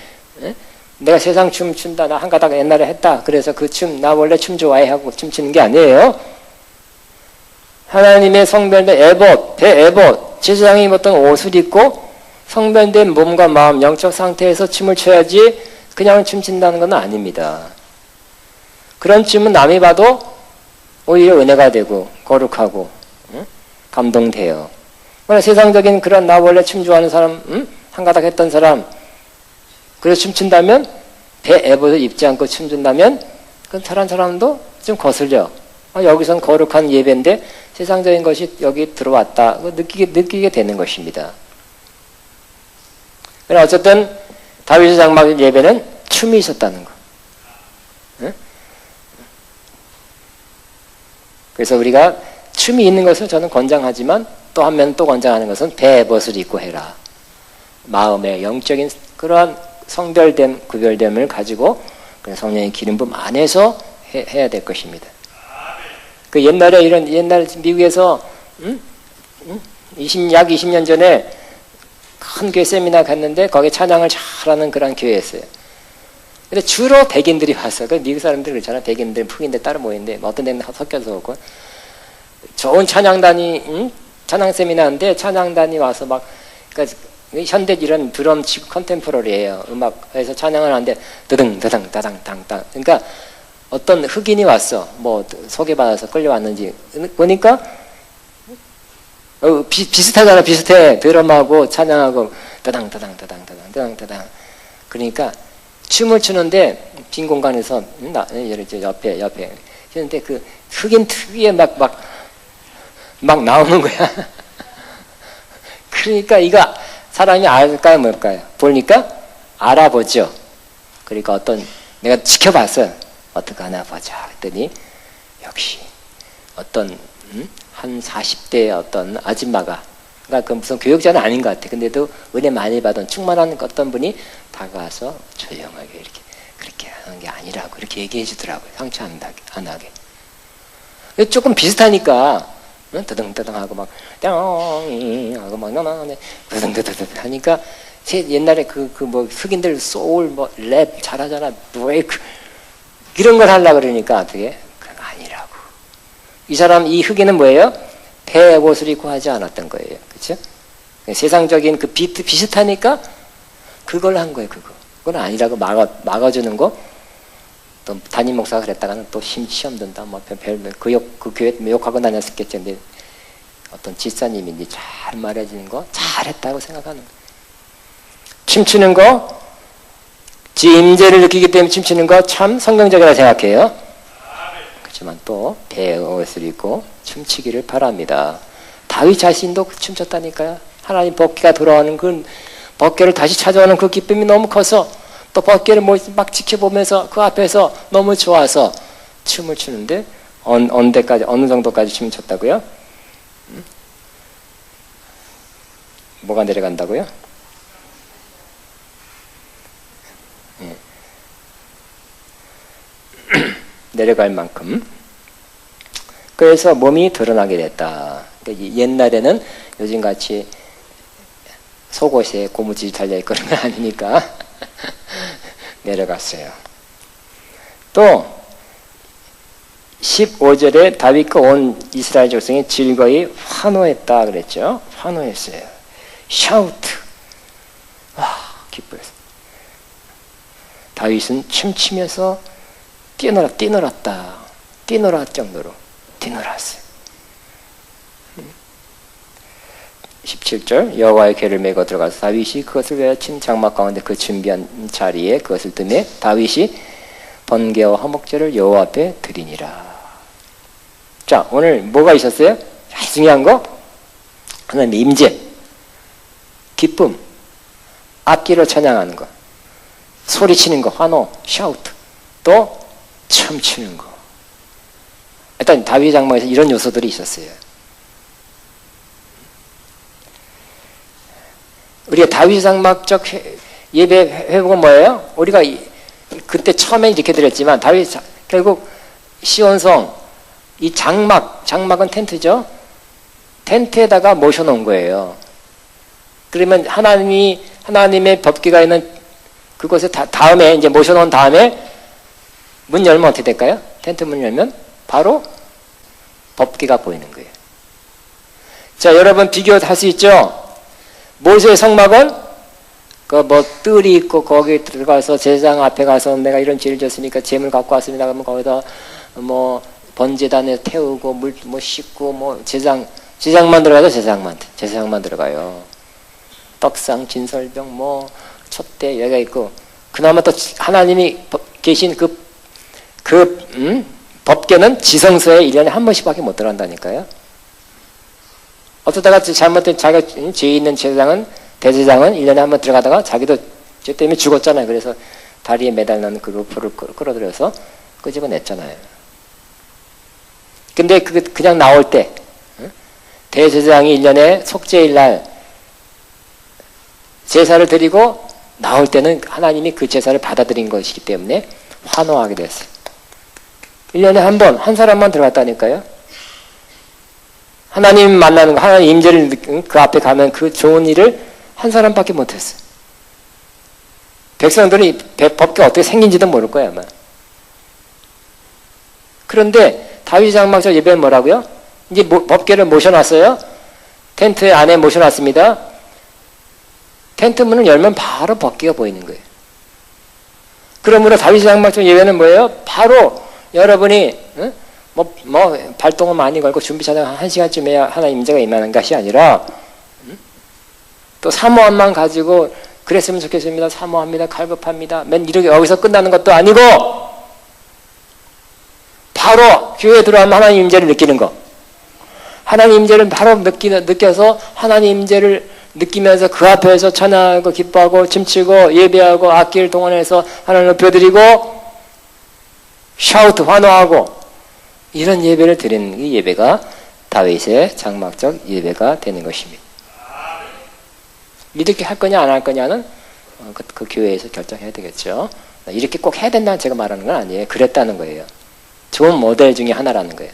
내가 세상 춤 춘다, 나 한 가닥 옛날에 했다, 그래서 그 춤, 나 원래 춤 좋아해 하고 춤추는 게 아니에요. 하나님의 성별된 에봇, 배 에봇, 제사장이 입었던 옷을 입고 성별된 몸과 마음, 영적 상태에서 춤을 춰야지 그냥 춤춘다는 건 아닙니다. 그런 춤은 남이 봐도 오히려 은혜가 되고 거룩하고 감동돼요. 세상적인 그런 나 원래 춤 좋아하는 사람, 한가닥 했던 사람, 그래서 춤춘다면 배 에봇을 입지 않고 춤춘다면 그 다른 사람도 좀 거슬려. 여기선 거룩한 예배인데 세상적인 것이 여기 들어왔다. 느끼게 되는 것입니다. 어쨌든 다윗의 장막 예배는 춤이 있었다는 거. 그래서 우리가 춤이 있는 것을 저는 권장하지만 또 한면 또 권장하는 것은 배 에봇을 입고 해라. 마음의 영적인 그러한 성별됨, 구별됨을 가지고 성령의 기름 부음 안에서 해야 될 것입니다. 그 옛날 미국에서 약 20년 전에 큰 교회 세미나 갔는데 거기 찬양을 잘하는 그런 교회였어요. 근데 주로 백인들이 왔어. 그 미국 사람들 그렇잖아. 백인들, 흑인들 따로 모이는데 어떤 데는 섞여서 오고 좋은 찬양단이 찬양 세미나인데 찬양단이 와서 막 그러니까 현대 이런 드럼 치고 컨템포러리예요. 음악에서 찬양을 하는데 드등 드등 따당 땅땅. 그러니까 어떤 흑인이 왔어. 뭐 소개받아서 끌려왔는지 보니까 비슷하잖아. 비슷해. 드럼하고 찬양하고 따당 따당 따당 따당 따당 따당. 그러니까 춤을 추는데 빈 공간에서 옆에 했는데 그 흑인 특유의 막 나오는 거야. 그러니까 이거 사람이 알까요, 뭘까요? 보니까 알아보죠. 그러니까 내가 지켜봤어요. 어떻게 하나 보자. 했더니 역시 어떤 한 40대의 어떤 아줌마가, 그러니까 그 무슨 교육자는 아닌 것 같아. 근데도 은혜 많이 받은 충만한 어떤 분이 다가와서 조용하게 이렇게 그렇게 하는 게 아니라고 이렇게 얘기해 주더라고요. 상처 안 나게. 조금 비슷하니까 드등드등 하고 막 땡 하고 막 나나네 드등드등 하니까 옛날에 뭐 흑인들 소울 뭐 랩 잘하잖아. 브레이크 이런 걸 하려고 그러니까 어떻게? 그건 아니라고. 이 흑인은 뭐예요? 배 옷을 입고 하지 않았던 거예요. 그렇죠? 세상적인 그 비트 비슷하니까 그걸 한 거예요. 그건 아니라고 막아주는 거. 또 담임 목사가 그랬다가는 또 시험 든다. 뭐 그 교회 욕하고 다녔었겠죠. 근데 어떤 집사님인지 잘 말해주는 거 잘했다고 생각하는 거. 춤추는 거, 지 임재를 느끼기 때문에 춤추는 거 참 성경적이라 생각해요. 그렇지만 또 배의 옷을 입고 춤추기를 바랍니다. 다윗 자신도 춤췄다니까요. 하나님 법궤가 돌아오는 그 법궤를 다시 찾아오는 그 기쁨이 너무 커서 또 법궤를 막 지켜보면서 그 앞에서 너무 좋아서 춤을 추는데 어느 정도까지 춤을 췄다고요? 뭐가 내려간다고요? 네. 내려갈 만큼. 그래서 몸이 드러나게 됐다. 그러니까 옛날에는 요즘같이 속옷에 고무줄이 달려있고 그런 건 아니니까 내려갔어요. 또 15절에 다윗과 온 이스라엘 족속이 즐거이 환호했다 그랬죠. 환호했어요. 샤우트. 기뻐했어요. 다윗은 춤추면서 뛰놀았 정도로 뛰놀았어요. 17절 여호와의 궤를 메고 들어가서 다윗이 그것을 외친 장막 가운데 그 준비한 자리에 그것을 뜨매 다윗이 번개와 화목제를 여호와 앞에 드리니라. 자, 오늘 뭐가 있었어요? 중요한 거 하나님의 임재, 기쁨, 악기로 찬양하는 거, 소리치는 거, 환호, 샤우트, 또 춤추는 거. 일단 다윗 장막에서 이런 요소들이 있었어요. 우리가 다윗 장막적 예배 회복은 뭐예요? 우리가 그때 처음에 이렇게 드렸지만 다윗 결국 시온성 이 장막은 텐트죠. 텐트에다가 모셔놓은 거예요. 그러면 하나님의 법궤가 있는 그곳에 다음에 이제 모셔놓은 다음에 문 열면 어떻게 될까요? 텐트 문 열면 바로 법궤가 보이는 거예요. 자, 여러분 비교할 수 있죠? 모세의 성막은 그 뭐 뜰이 있고 거기 들어가서 제사장 앞에 가서 내가 이런 죄를 졌으니까 재물 갖고 왔습니다. 그러면 거기다 뭐 번제단에 태우고 물 뭐 씻고 뭐 제사장만 들어가요. 제사장만 들어가요. 떡상, 진설병, 뭐 촛대 여기가 있고 그나마 또 하나님이 계신 법궤는 지성소에 1년에 한 번씩밖에 못 들어간다니까요. 어쩌다가 잘못된 자기가 죄 있는 대제사장은 1년에 한 번 들어가다가 자기도 죄 때문에 죽었잖아요. 그래서 다리에 매달는 그 로프를 끌어들여서 끄집어냈잖아요. 근데 그냥 나올 때 대제사장이 1년에 속죄일 날 제사를 드리고 나올 때는 하나님이 그 제사를 받아들인 것이기 때문에 환호하게 됐어요. 1년에 한 번, 한 사람만 들어갔다니까요. 하나님 만나는 거, 하나님 임재를 그 앞에 가면 그 좋은 일을 한 사람밖에 못했어요. 백성들은 법궤 어떻게 생긴지도 모를 거예요, 아마. 그런데 다윗 장막절 예배는 뭐라고요? 이제 법궤를 모셔놨어요. 텐트 안에 모셔놨습니다. 텐트 문을 열면 바로 법궤가 보이는 거예요. 그러므로 다윗 장막절 예배는 뭐예요? 바로 여러분이 발동을 많이 걸고 준비 차장 1시간쯤 해야 하나님 임재가 임하는 것이 아니라 또 사모함만 가지고 그랬으면 좋겠습니다. 사모합니다. 갈급합니다. 맨 이렇게 여기서 끝나는 것도 아니고 바로 교회에 들어가면 하나님 임재를 느끼는 거. 하나님 임재를 바로 느껴서 하나님 임재를 느끼면서 그 앞에서 찬양하고 기뻐하고 춤추고 예배하고 악기를 동원해서 하나님을 높여드리고 샤우트 환호하고 이런 예배를 드리는 이 예배가 다윗의 장막적 예배가 되는 것입니다. 이렇게 할 거냐 안 할 거냐는 그 교회에서 결정해야 되겠죠. 이렇게 꼭 해야 된다는 제가 말하는 건 아니에요. 그랬다는 거예요. 좋은 모델 중에 하나라는 거예요.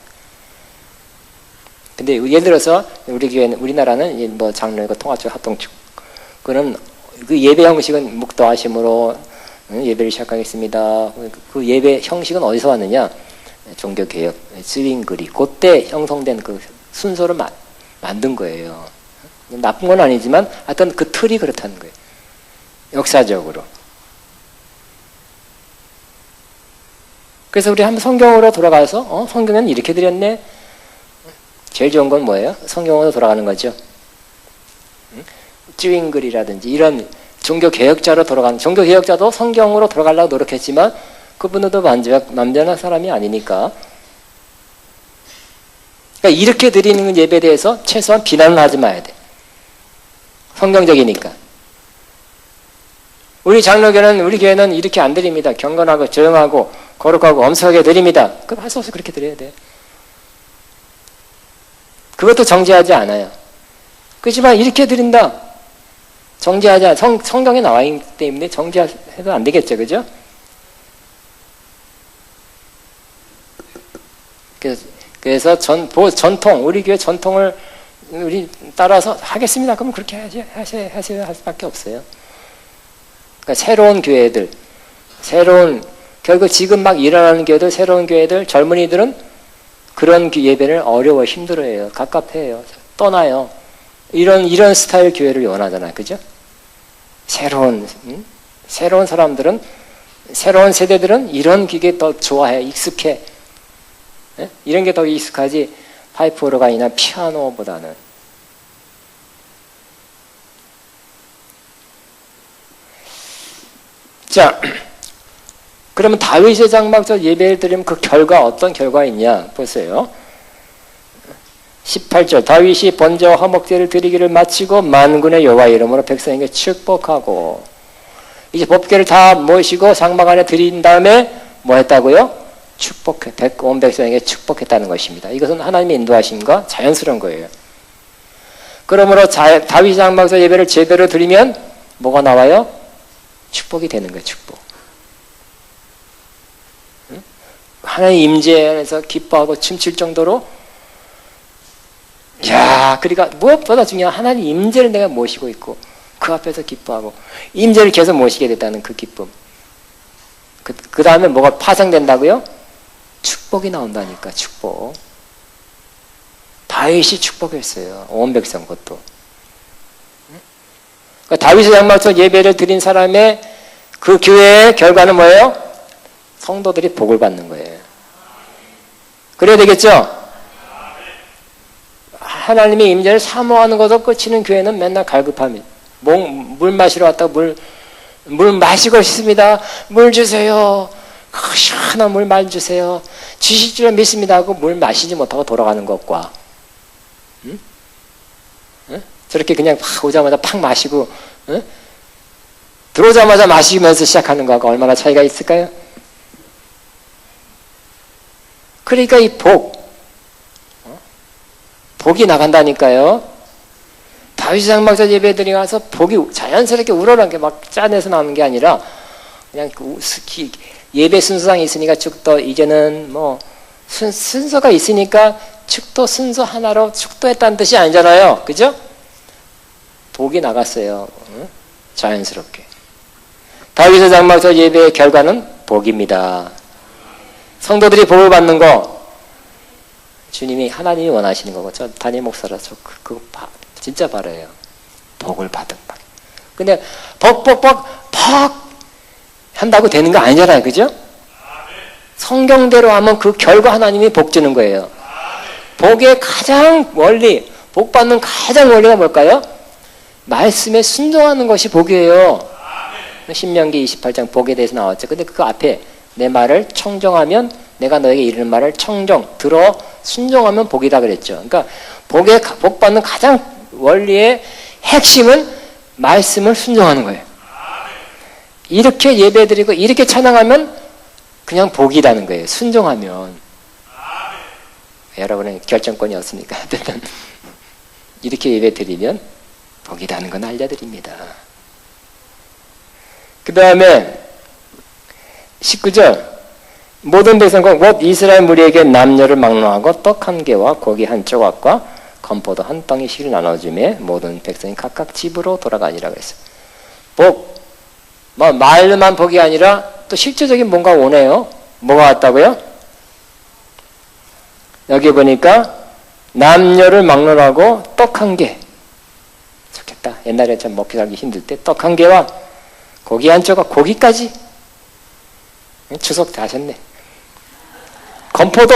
근데 예를 들어서 우리나라는 뭐 장로이고 통합적 합동축 그는 그 예배 형식은 묵도하심으로 예배를 시작하겠습니다. 그 예배 형식은 어디서 왔느냐? 종교개혁, 스윙글이 그때 형성된 그 순서를 만든 거예요. 나쁜 건 아니지만 하여튼 그 틀이 그렇다는 거예요. 역사적으로. 그래서 우리 한번 성경으로 돌아가서 성경은 이렇게 드렸네. 제일 좋은 건 뭐예요? 성경으로 돌아가는 거죠. 찌윙글이라든지 이런 종교개혁자로 돌아가는 종교개혁자도 성경으로 돌아가려고 노력했지만 그분도 완전한 사람이 아니니까 그러니까 이렇게 드리는 예배에 대해서 최소한 비난을 하지 마야 돼. 성경적이니까. 우리 장로교는 우리 교회는 이렇게 안 드립니다. 경건하고 조용하고 거룩하고 엄숙하게 드립니다. 그럼 할 수 없이 그렇게 드려야 돼. 그것도 정죄하지 않아요. 그렇지만 이렇게 드린다. 정죄하지 않아. 성경에 나와 있기 때문에 정죄해도 안 되겠죠. 그죠? 그래서 전통, 우리 교회 전통을 우리 따라서 하겠습니다. 그럼 그렇게 하셔야 할 수밖에 없어요. 그러니까 새로운 교회들, 결국 지금 막 일어나는 교회들, 새로운 교회들, 젊은이들은 그런 예배를 어려워, 힘들어해요. 갑갑해요. 떠나요. 이런 스타일 교회를 원하잖아요. 그죠? 새로운 사람들은, 새로운 세대들은 이런 기계 더 좋아해. 익숙해. 예? 이런 게 더 익숙하지, 파이프 오르간이나 피아노보다는. 자, 그러면 다윗의 장막절 예배를 드리면 그 결과 어떤 결과 있냐 보세요. 18절 다윗이 번제와 화목제를 드리기를 마치고 만군의 여호와 이름으로 백성에게 축복하고 이제 법궤를 다 모시고 장막 안에 드린 다음에 뭐 했다고요? 온 백성에게 축복했다는 것입니다. 이것은 하나님의 인도하심과 자연스러운 거예요. 그러므로 다윗 장막절 예배를 제대로 드리면 뭐가 나와요? 축복이 되는 거예요. 축복. 하나님 임재 안에서 기뻐하고 춤출 정도로 그러니까 무엇보다 중요한 하나님 임재를 내가 모시고 있고 그 앞에서 기뻐하고 임재를 계속 모시게 됐다는 그 기쁨. 그 다음에 뭐가 파생된다고요? 축복이 나온다니까. 축복. 다윗이 축복했어요. 온 백성 것도. 그러니까 다윗의 장막에서 예배를 드린 사람의 그 교회의 결과는 뭐예요? 성도들이 복을 받는 거예요. 그래야 되겠죠? 하나님의 임재를 사모하는 것도 끝이는 교회는 맨날 갈급합니다. 물 마시러 왔다가 물 마시고 싶습니다. 물 주세요. 시원한 물 주세요. 주실 줄 믿습니다 하고 물 마시지 못하고 돌아가는 것과 응? 응? 저렇게 그냥 오자마자 팍 마시고 응? 들어오자마자 마시면서 시작하는 거하고 얼마나 차이가 있을까요? 그러니까 이 복이 나간다니까요. 다윗 장막에서 예배드리고 와서 복이 자연스럽게 우러난 게 막 짜내서 나오는 게 아니라 그냥 예배 순서상이 있으니까 축도 이제는 뭐 순서가 있으니까 축도 순서 하나로 축도했다는 뜻이 아니잖아요. 그죠? 복이 나갔어요. 응? 자연스럽게. 다윗의 장막에서 예배의 결과는 복입니다. 성도들이 복을 받는 거 주님이 하나님이 원하시는 거고 저 담임 목사라서 그거 진짜 바라요. 복을 받은 바. 근데 복 한다고 되는 거 아니잖아요. 그죠? 성경대로 하면 그 결과 하나님이 복 주는 거예요. 복의 가장 원리, 복 받는 가장 원리가 뭘까요? 말씀에 순종하는 것이 복이에요. 신명기 28장 복에 대해서 나왔죠. 근데 그 앞에 내 말을 청정하면 내가 너에게 이르는 말을 들어 순종하면 복이다 그랬죠. 그러니까 복 받는 가장 원리의 핵심은 말씀을 순종하는 거예요. 이렇게 예배드리고 이렇게 찬양하면 그냥 복이라는 거예요. 순종하면. 여러분은 결정권이 없으니까 이렇게 예배드리면 복이라는 건 알려드립니다. 그 다음에 19절 모든 백성과 곧 이스라엘 무리에게 남녀를 막론하고 떡 한 개와 고기 한 조각과 건포도 한 덩이씩을 나눠주매 모든 백성이 각각 집으로 돌아가니라 그랬어요. 복, 말만 복이 아니라 또 실제적인 뭔가 오네요. 뭐가 왔다고요? 여기 보니까 남녀를 막론하고 떡 한 개. 좋겠다. 옛날에 참 먹기 살기 힘들 때 떡 한 개와 고기 한 조각, 고기까지. 추석 다 하셨네. 건포도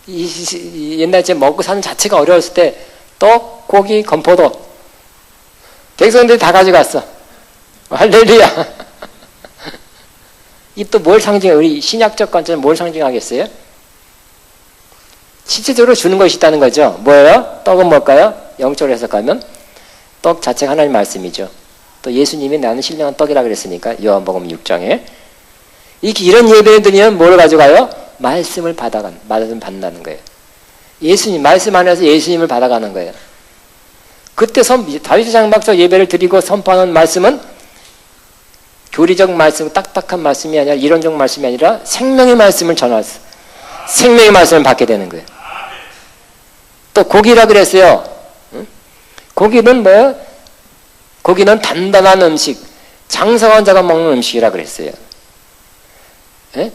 옛날에 먹고 사는 자체가 어려웠을 때 떡, 고기, 건포도 백성들이 다 가져갔어. 할렐루야. 이 또 뭘 상징해? 우리 신약적 관점은 뭘 상징하겠어요? 실제적으로 주는 것이 있다는 거죠. 뭐예요? 떡은 뭘까요? 영적으로 해석하면 떡 자체가 하나님 말씀이죠. 또 예수님이 나는 신령한 떡이라 그랬으니까 요한복음 6장에 이런 예배를 드리면 뭐를 가져가요? 말씀을 받는다는 거예요. 예수님 말씀 안에서 예수님을 받아가는 거예요. 그때 다윗의 장막에서 예배를 드리고 선포하는 말씀은 교리적 말씀, 딱딱한 말씀이 아니라 이론적 말씀이 아니라 생명의 말씀을 전하서 생명의 말씀을 받게 되는 거예요. 또 고기라 그랬어요. 응? 고기는 뭐예요? 고기는 단단한 음식, 장성한 자가 먹는 음식이라 그랬어요. 예?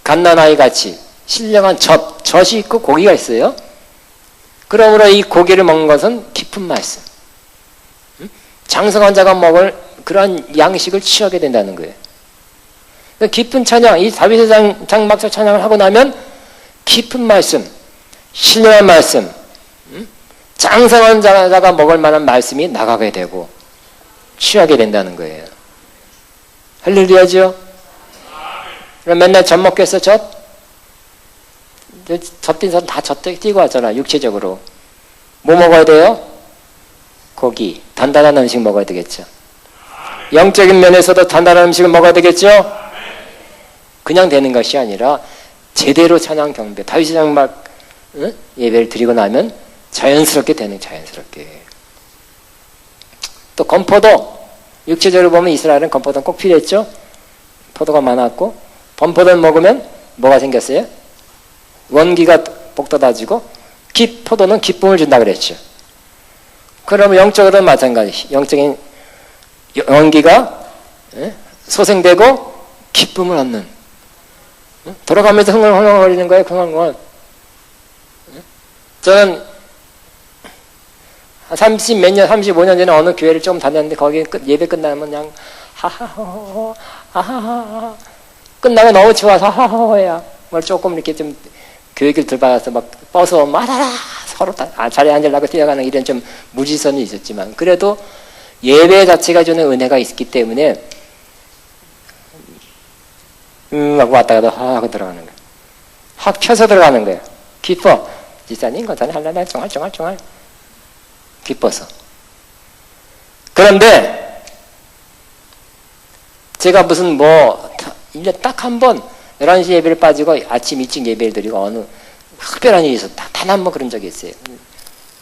갓난아이 같이 신령한 젖이 있고 고기가 있어요. 그러므로 이 고기를 먹는 것은 깊은 말씀. 장성한 자가 먹을 그러한 양식을 취하게 된다는 거예요. 깊은 찬양, 이 다윗의 장막에서 찬양을 하고 나면 깊은 말씀, 신령한 말씀, 장성한 자가 먹을 만한 말씀이 나가게 되고 취하게 된다는 거예요. 할렐루야죠? 그럼 맨날 젖 먹겠어, 젖? 젖뛴 사람 다 젖 뛰고 왔잖아, 육체적으로. 뭐 먹어야 돼요? 고기, 단단한 음식 먹어야 되겠죠. 영적인 면에서도 단단한 음식을 먹어야 되겠죠. 그냥 되는 것이 아니라 제대로 찬양 경배, 다윗의 장막 예배를 드리고 나면 자연스럽게 되는, 자연스럽게. 또 건포도, 육체적으로 보면 이스라엘은 건포도는 꼭 필요했죠. 포도가 많았고 건포도를 먹으면 뭐가 생겼어요? 원기가 복돋아지고 포도는 기쁨을 준다 그랬죠. 그러면 영적으로는 마찬가지. 영적인 원기가 소생되고 기쁨을 얻는, 돌아가면서 흥얼흥얼거리는 거예요. 흥얼흥얼. 저는 30 몇 년, 35년 전에 어느 교회를 좀 다녔는데 거기 예배 끝나면 그냥 하하호호, 하하하 끝나고 너무 좋아서 하하호야. 뭘 조금 이렇게 좀 교육을 들받아서 막 버스 말아라 서로 다 자리에 앉으려고 뛰어가는 이런 좀 무지선이 있었지만 그래도 예배 자체가 주는 은혜가 있기 때문에 하고 왔다 갔다 하고 들어가는 거예요. 확 펴서 들어가는 거예요. 기뻐. 지사님 거잖아요. 할라라 쫑알쫑알쫑알 기뻐서. 그런데 제가 무슨 뭐 1년 딱 한 번 11시 예배를 빠지고 아침 일찍 예배를 드리고 어느 특별한 일이 있어. 단 한 번 그런 적이 있어요.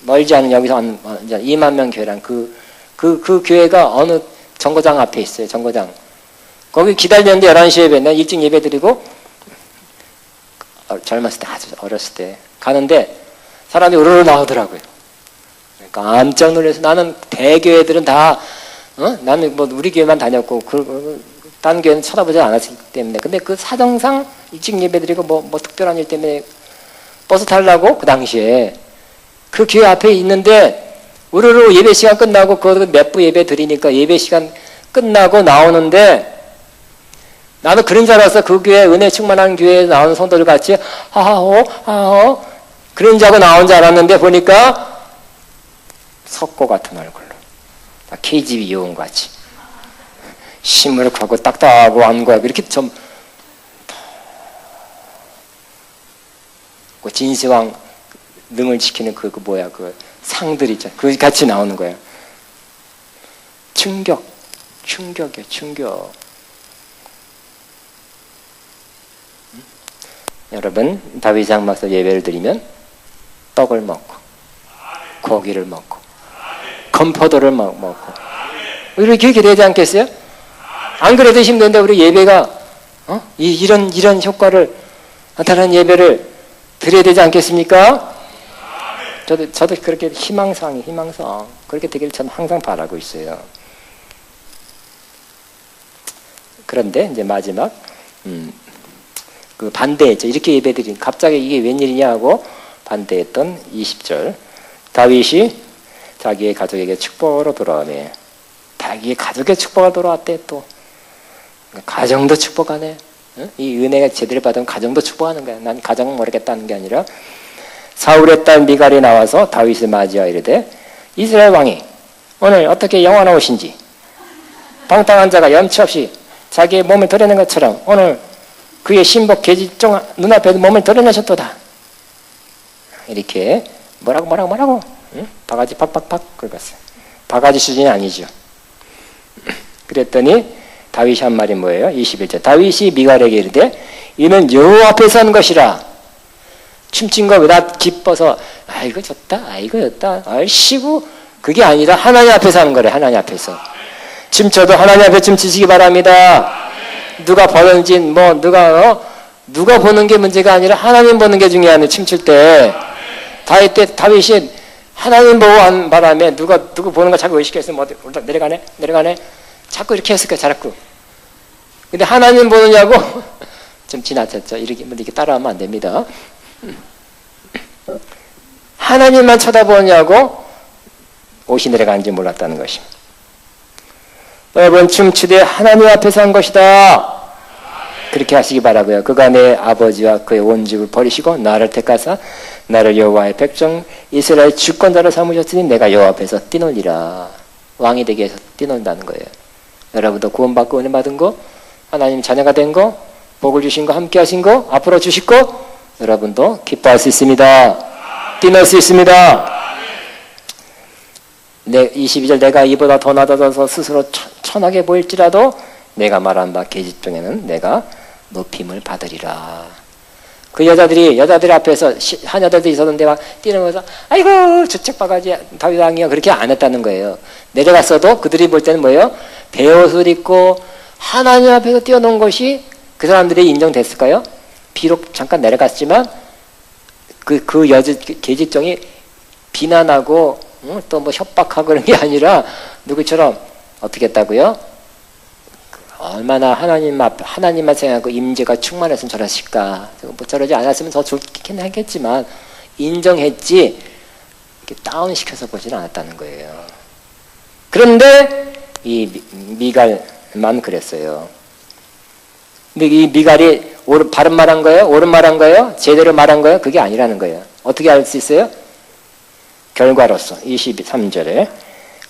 멀지 않은 여기서 2만 명 교회란 그 교회가 어느 정거장 앞에 있어요. 정거장. 거기 기다리는데 11시 예배, 내가 일찍 예배 드리고 젊었을 때 아주 어렸을 때 가는데 사람이 우르르 나오더라고요. 깜짝 놀라서 나는 대교회들은 다 나는 뭐 우리 교회만 다녔고 다른 교회는 쳐다보지 않았기 때문에 근데 그 사정상 일찍 예배드리고 뭐 특별한 일 때문에 버스 타려고 그 당시에 그 교회 앞에 있는데 우르르 예배 시간 끝나고 그 몇 부 예배 드리니까 예배 시간 끝나고 나오는데 나도 그런 줄 알았어. 그 교회 은혜 충만한 교회에 나오는 성도들 같이 하하호 하하호 그런 줄 알고 나온 줄 알았는데 보니까 석고 같은 얼굴로 KGB 요원 같이 시무룩하고 딱딱하고 안고하고 이렇게 좀 진시황 능을 지키는 그 뭐야 그 상들 있잖아. 그 같이 나오는 거야. 충격이야 충격. 여러분 다윗 장막에서 예배를 드리면 떡을 먹고 고기를 먹고 건포도를 먹고 이렇게 되지 않겠어요? 안 그래도 힘든데 우리 예배가 이런 효과를 나타나는 예배를 드려야 되지 않겠습니까? 저도 그렇게 희망상 그렇게 되기를 저는 항상 바라고 있어요. 그런데 이제 마지막 그 반대했죠. 이렇게 예배드린 갑자기 이게 웬일이냐 하고 반대했던 20절 다윗이 자기의 가족에게 축복으로 돌아오네. 자기의 가족의 축복으로 돌아왔대. 또 가정도 축복하네. 이 은혜가 제대로 받으면 가정도 축복하는 거야. 난 가정은 모르겠다는 게 아니라 사울의 딸 미갈이 나와서 다윗을 맞이하여 이르되 이스라엘 왕이 오늘 어떻게 영원하오신지 방탕한 자가 염치 없이 자기의 몸을 드러낸 것처럼 오늘 그의 신복 계집종 눈앞에서 몸을 드러내셨도다. 이렇게 뭐라고 응? 바가지 팍팍팍 긁었어요. 바가지 수준이 아니죠. 그랬더니 다윗이 한 말이 뭐예요? 21절 다윗이 미갈에게 이르되 이는 여호와 앞에서 한 것이라. 춤춘 거 나 기뻐서 아이고 좋다 아이고 좋다 아이씨고 그게 아니라 하나님 앞에서 하는 거래. 하나님 앞에서 춤춰도 하나님 앞에 춤추시기 바랍니다. 누가 보는지 뭐 누가 보는 게 문제가 아니라 하나님 보는 게 중요하네. 춤출 때 다윗이 하나님 보고 한 바람에 누구 보는 거 자꾸 의식해서 뭐 내려가네 자꾸 이렇게 했을 거야. 자꾸. 근데 하나님 보느냐고 좀 지나쳤죠. 이렇게 따라하면 안 됩니다. 하나님만 쳐다보냐고 옷이 내려가는지 몰랐다는 것입니다. 여러분 춤추되 하나님 앞에서 한 것이다. 그렇게 하시기 바라고요. 그가 내 아버지와 그의 온 집을 버리시고 나를 택하사 나를 여호와의 백성 이스라엘 주권자로 삼으셨으니 내가 여호와 앞에서 뛰놀리라. 왕이 되기 위해서 뛰놀다는 거예요. 여러분도 구원받고 은혜 받은 거 하나님 자녀가 된 거 복을 주신 거 함께 하신 거 앞으로 주실 거 여러분도 기뻐할 수 있습니다. 뛰놀 수 있습니다. 22절 내가 이보다 더 낮아져서 스스로 천하게 보일지라도 내가 말한 바 계집종에는 내가 높임을 받으리라. 그 여자들이 앞에서 한 여자들이 있었는데 막 뛰면서 아이고 주책 바가지 다윗 왕이요 그렇게 안 했다는 거예요. 내려갔어도 그들이 볼 때는 뭐예요? 베옷을 입고 하나님 앞에서 뛰어놓은 것이 그 사람들이 인정됐을까요? 비록 잠깐 내려갔지만 그 계집종이 비난하고 또 뭐 협박하고 그런 게 아니라 누구처럼 어떻게 했다고요? 얼마나 하나님만 생각하고 임재가 충만했으면 저랬을까. 뭐 저러지 않았으면 더 좋긴 하겠지만 인정했지. 다운시켜서 보지는 않았다는 거예요. 그런데 이 미갈만 그랬어요. 근데 이 미갈이 바른 말한 거예요? 옳은 말한 거예요? 제대로 말한 거예요? 그게 아니라는 거예요. 어떻게 알 수 있어요? 결과로서 23절에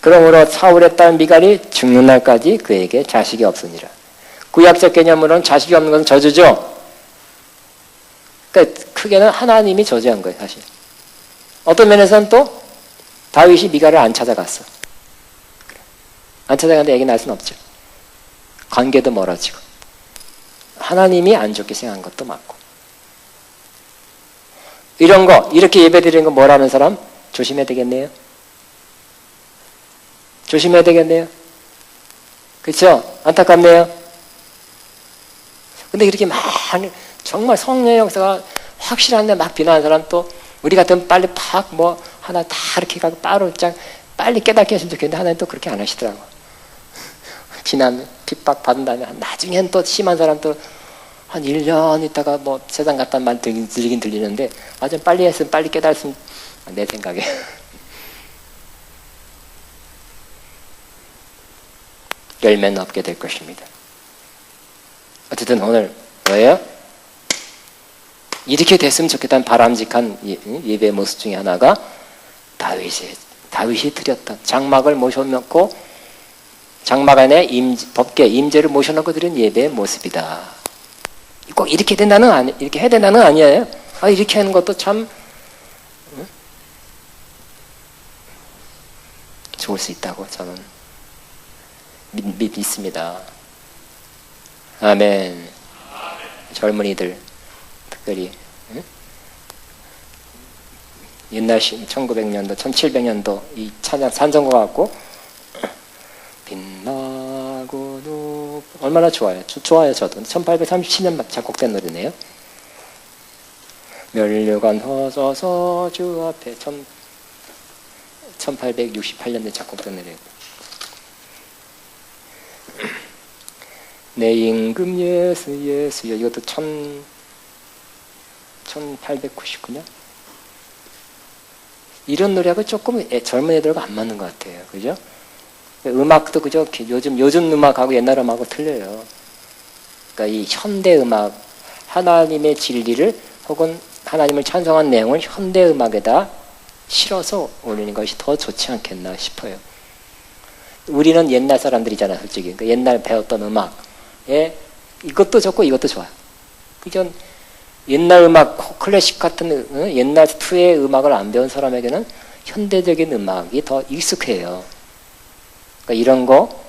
그러므로 사울의 딸 미갈이 죽는 날까지 그에게 자식이 없으니라. 구약적 개념으로는 자식이 없는 것은 저주죠. 그러니까 크게는 하나님이 저주한 거예요, 사실. 어떤 면에서는 또 다윗이 미갈을 안 찾아갔어. 안 찾아가는데 애기 낳을 수는 없죠. 관계도 멀어지고 하나님이 안 좋게 생각한 것도 맞고. 이런 거, 이렇게 예배드리는 거 뭐라는 사람 조심해야 되겠네요. 조심해야 되겠네요. 그렇죠? 안타깝네요. 근데 이렇게 막 정말 성령의 역사가 확실한데 막 비난하는 사람, 또 우리 같으면 빨리 팍 뭐 하나 다 이렇게 가고 바로 빨리 깨닫게 했으면 좋겠는데 하나님 또 그렇게 안 하시더라고. 비난, 핍박 받은 다음에 나중엔 또 심한 사람도 한 1년 있다가 뭐 세상 같다는 말 들리긴 들리는데 아주 빨리 했으면 빨리 깨달았으면, 내 생각에. 열매는 없게 될 것입니다. 어쨌든 오늘 뭐예요? 이렇게 됐으면 좋겠다는 바람직한 예배의 모습 중에 하나가 다윗이 드렸던 장막을 모셔놓고 장막 안에 법궤 임재를 모셔놓고 드린 예배의 모습이다. 꼭 이렇게 된다는 이렇게 해야 된다는 아니에요. 이렇게 하는 것도 참 좋을 수 있다고 저는 믿습니다. 아멘. 젊은이들 특별히 옛날 1900년도 1700년도 이 찬양 산성과 같고 빛나고 높 얼마나 좋아요. 좋아요. 저도 1837년 작곡된 노래네요. 멸류관 허져서 주 앞에 1868년에 작곡된 노래고, 내 임금 예수여 이것도 1899년 이런 노래하고 조금 젊은 애들과 안 맞는 것 같아요. 그죠? 음악도 그죠? 요즘 음악하고 옛날 음악하고 틀려요. 그러니까 이 현대 음악, 하나님의 진리를 혹은 하나님을 찬송한 내용을 현대 음악에다 실어서 올리는 것이 더 좋지 않겠나 싶어요. 우리는 옛날 사람들이잖아요, 솔직히. 그러니까 옛날 배웠던 음악에 이것도 좋고 이것도 좋아요. 그죠? 옛날 음악, 클래식 같은 옛날 투의 음악을 안 배운 사람에게는 현대적인 음악이 더 익숙해요. 그러니까 이런 거,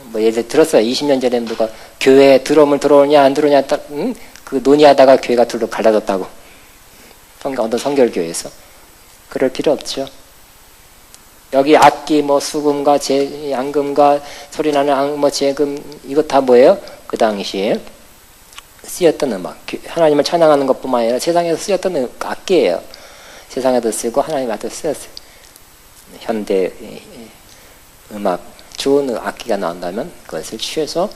뭐 예를 들었어요. 20년 전에 누가 교회에 드럼을 들어오냐 안 들어오냐 그 논의하다가 교회가 둘로 갈라졌다고. 어떤 성결교회에서. 그럴 필요 없죠. 여기 악기 뭐 수금과 양금과 소리나는 뭐 재금 이거 다 뭐예요? 그 당시에 쓰였던 음악. 하나님을 찬양하는 것뿐만 아니라 세상에서 쓰였던 악기예요. 세상에도 쓰고 하나님한테 쓰였어요. 현대 음악 좋은 악기가 나온다면 그것을 취해서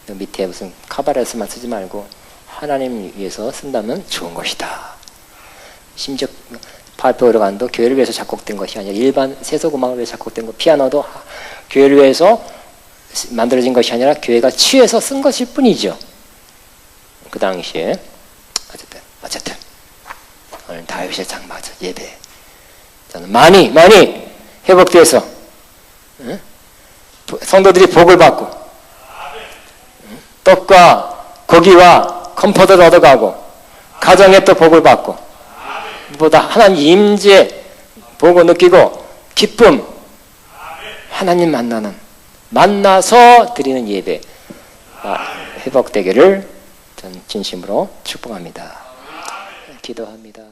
밑에 무슨 카바레스만 쓰지 말고 하나님 위해서 쓴다면 좋은 것이다. 심지어 발표 오르간도 교회를 위해서 작곡된 것이 아니라 일반 세속 음악을 위해서 작곡된 것, 피아노도 교회를 위해서 만들어진 것이 아니라 교회가 취해서 쓴 것일 뿐이죠. 그 당시에 어쨌든 오늘 다윗의 장막 예배 저는 많이 회복돼서 성도들이 복을 받고 떡과 고기와 컴포트를 얻어가고 가정에 또 복을 받고 보다 하나님 임재 복을 느끼고 기쁨 하나님 만나서 드리는 예배 회복되기를 전 진심으로 축복합니다. 기도합니다.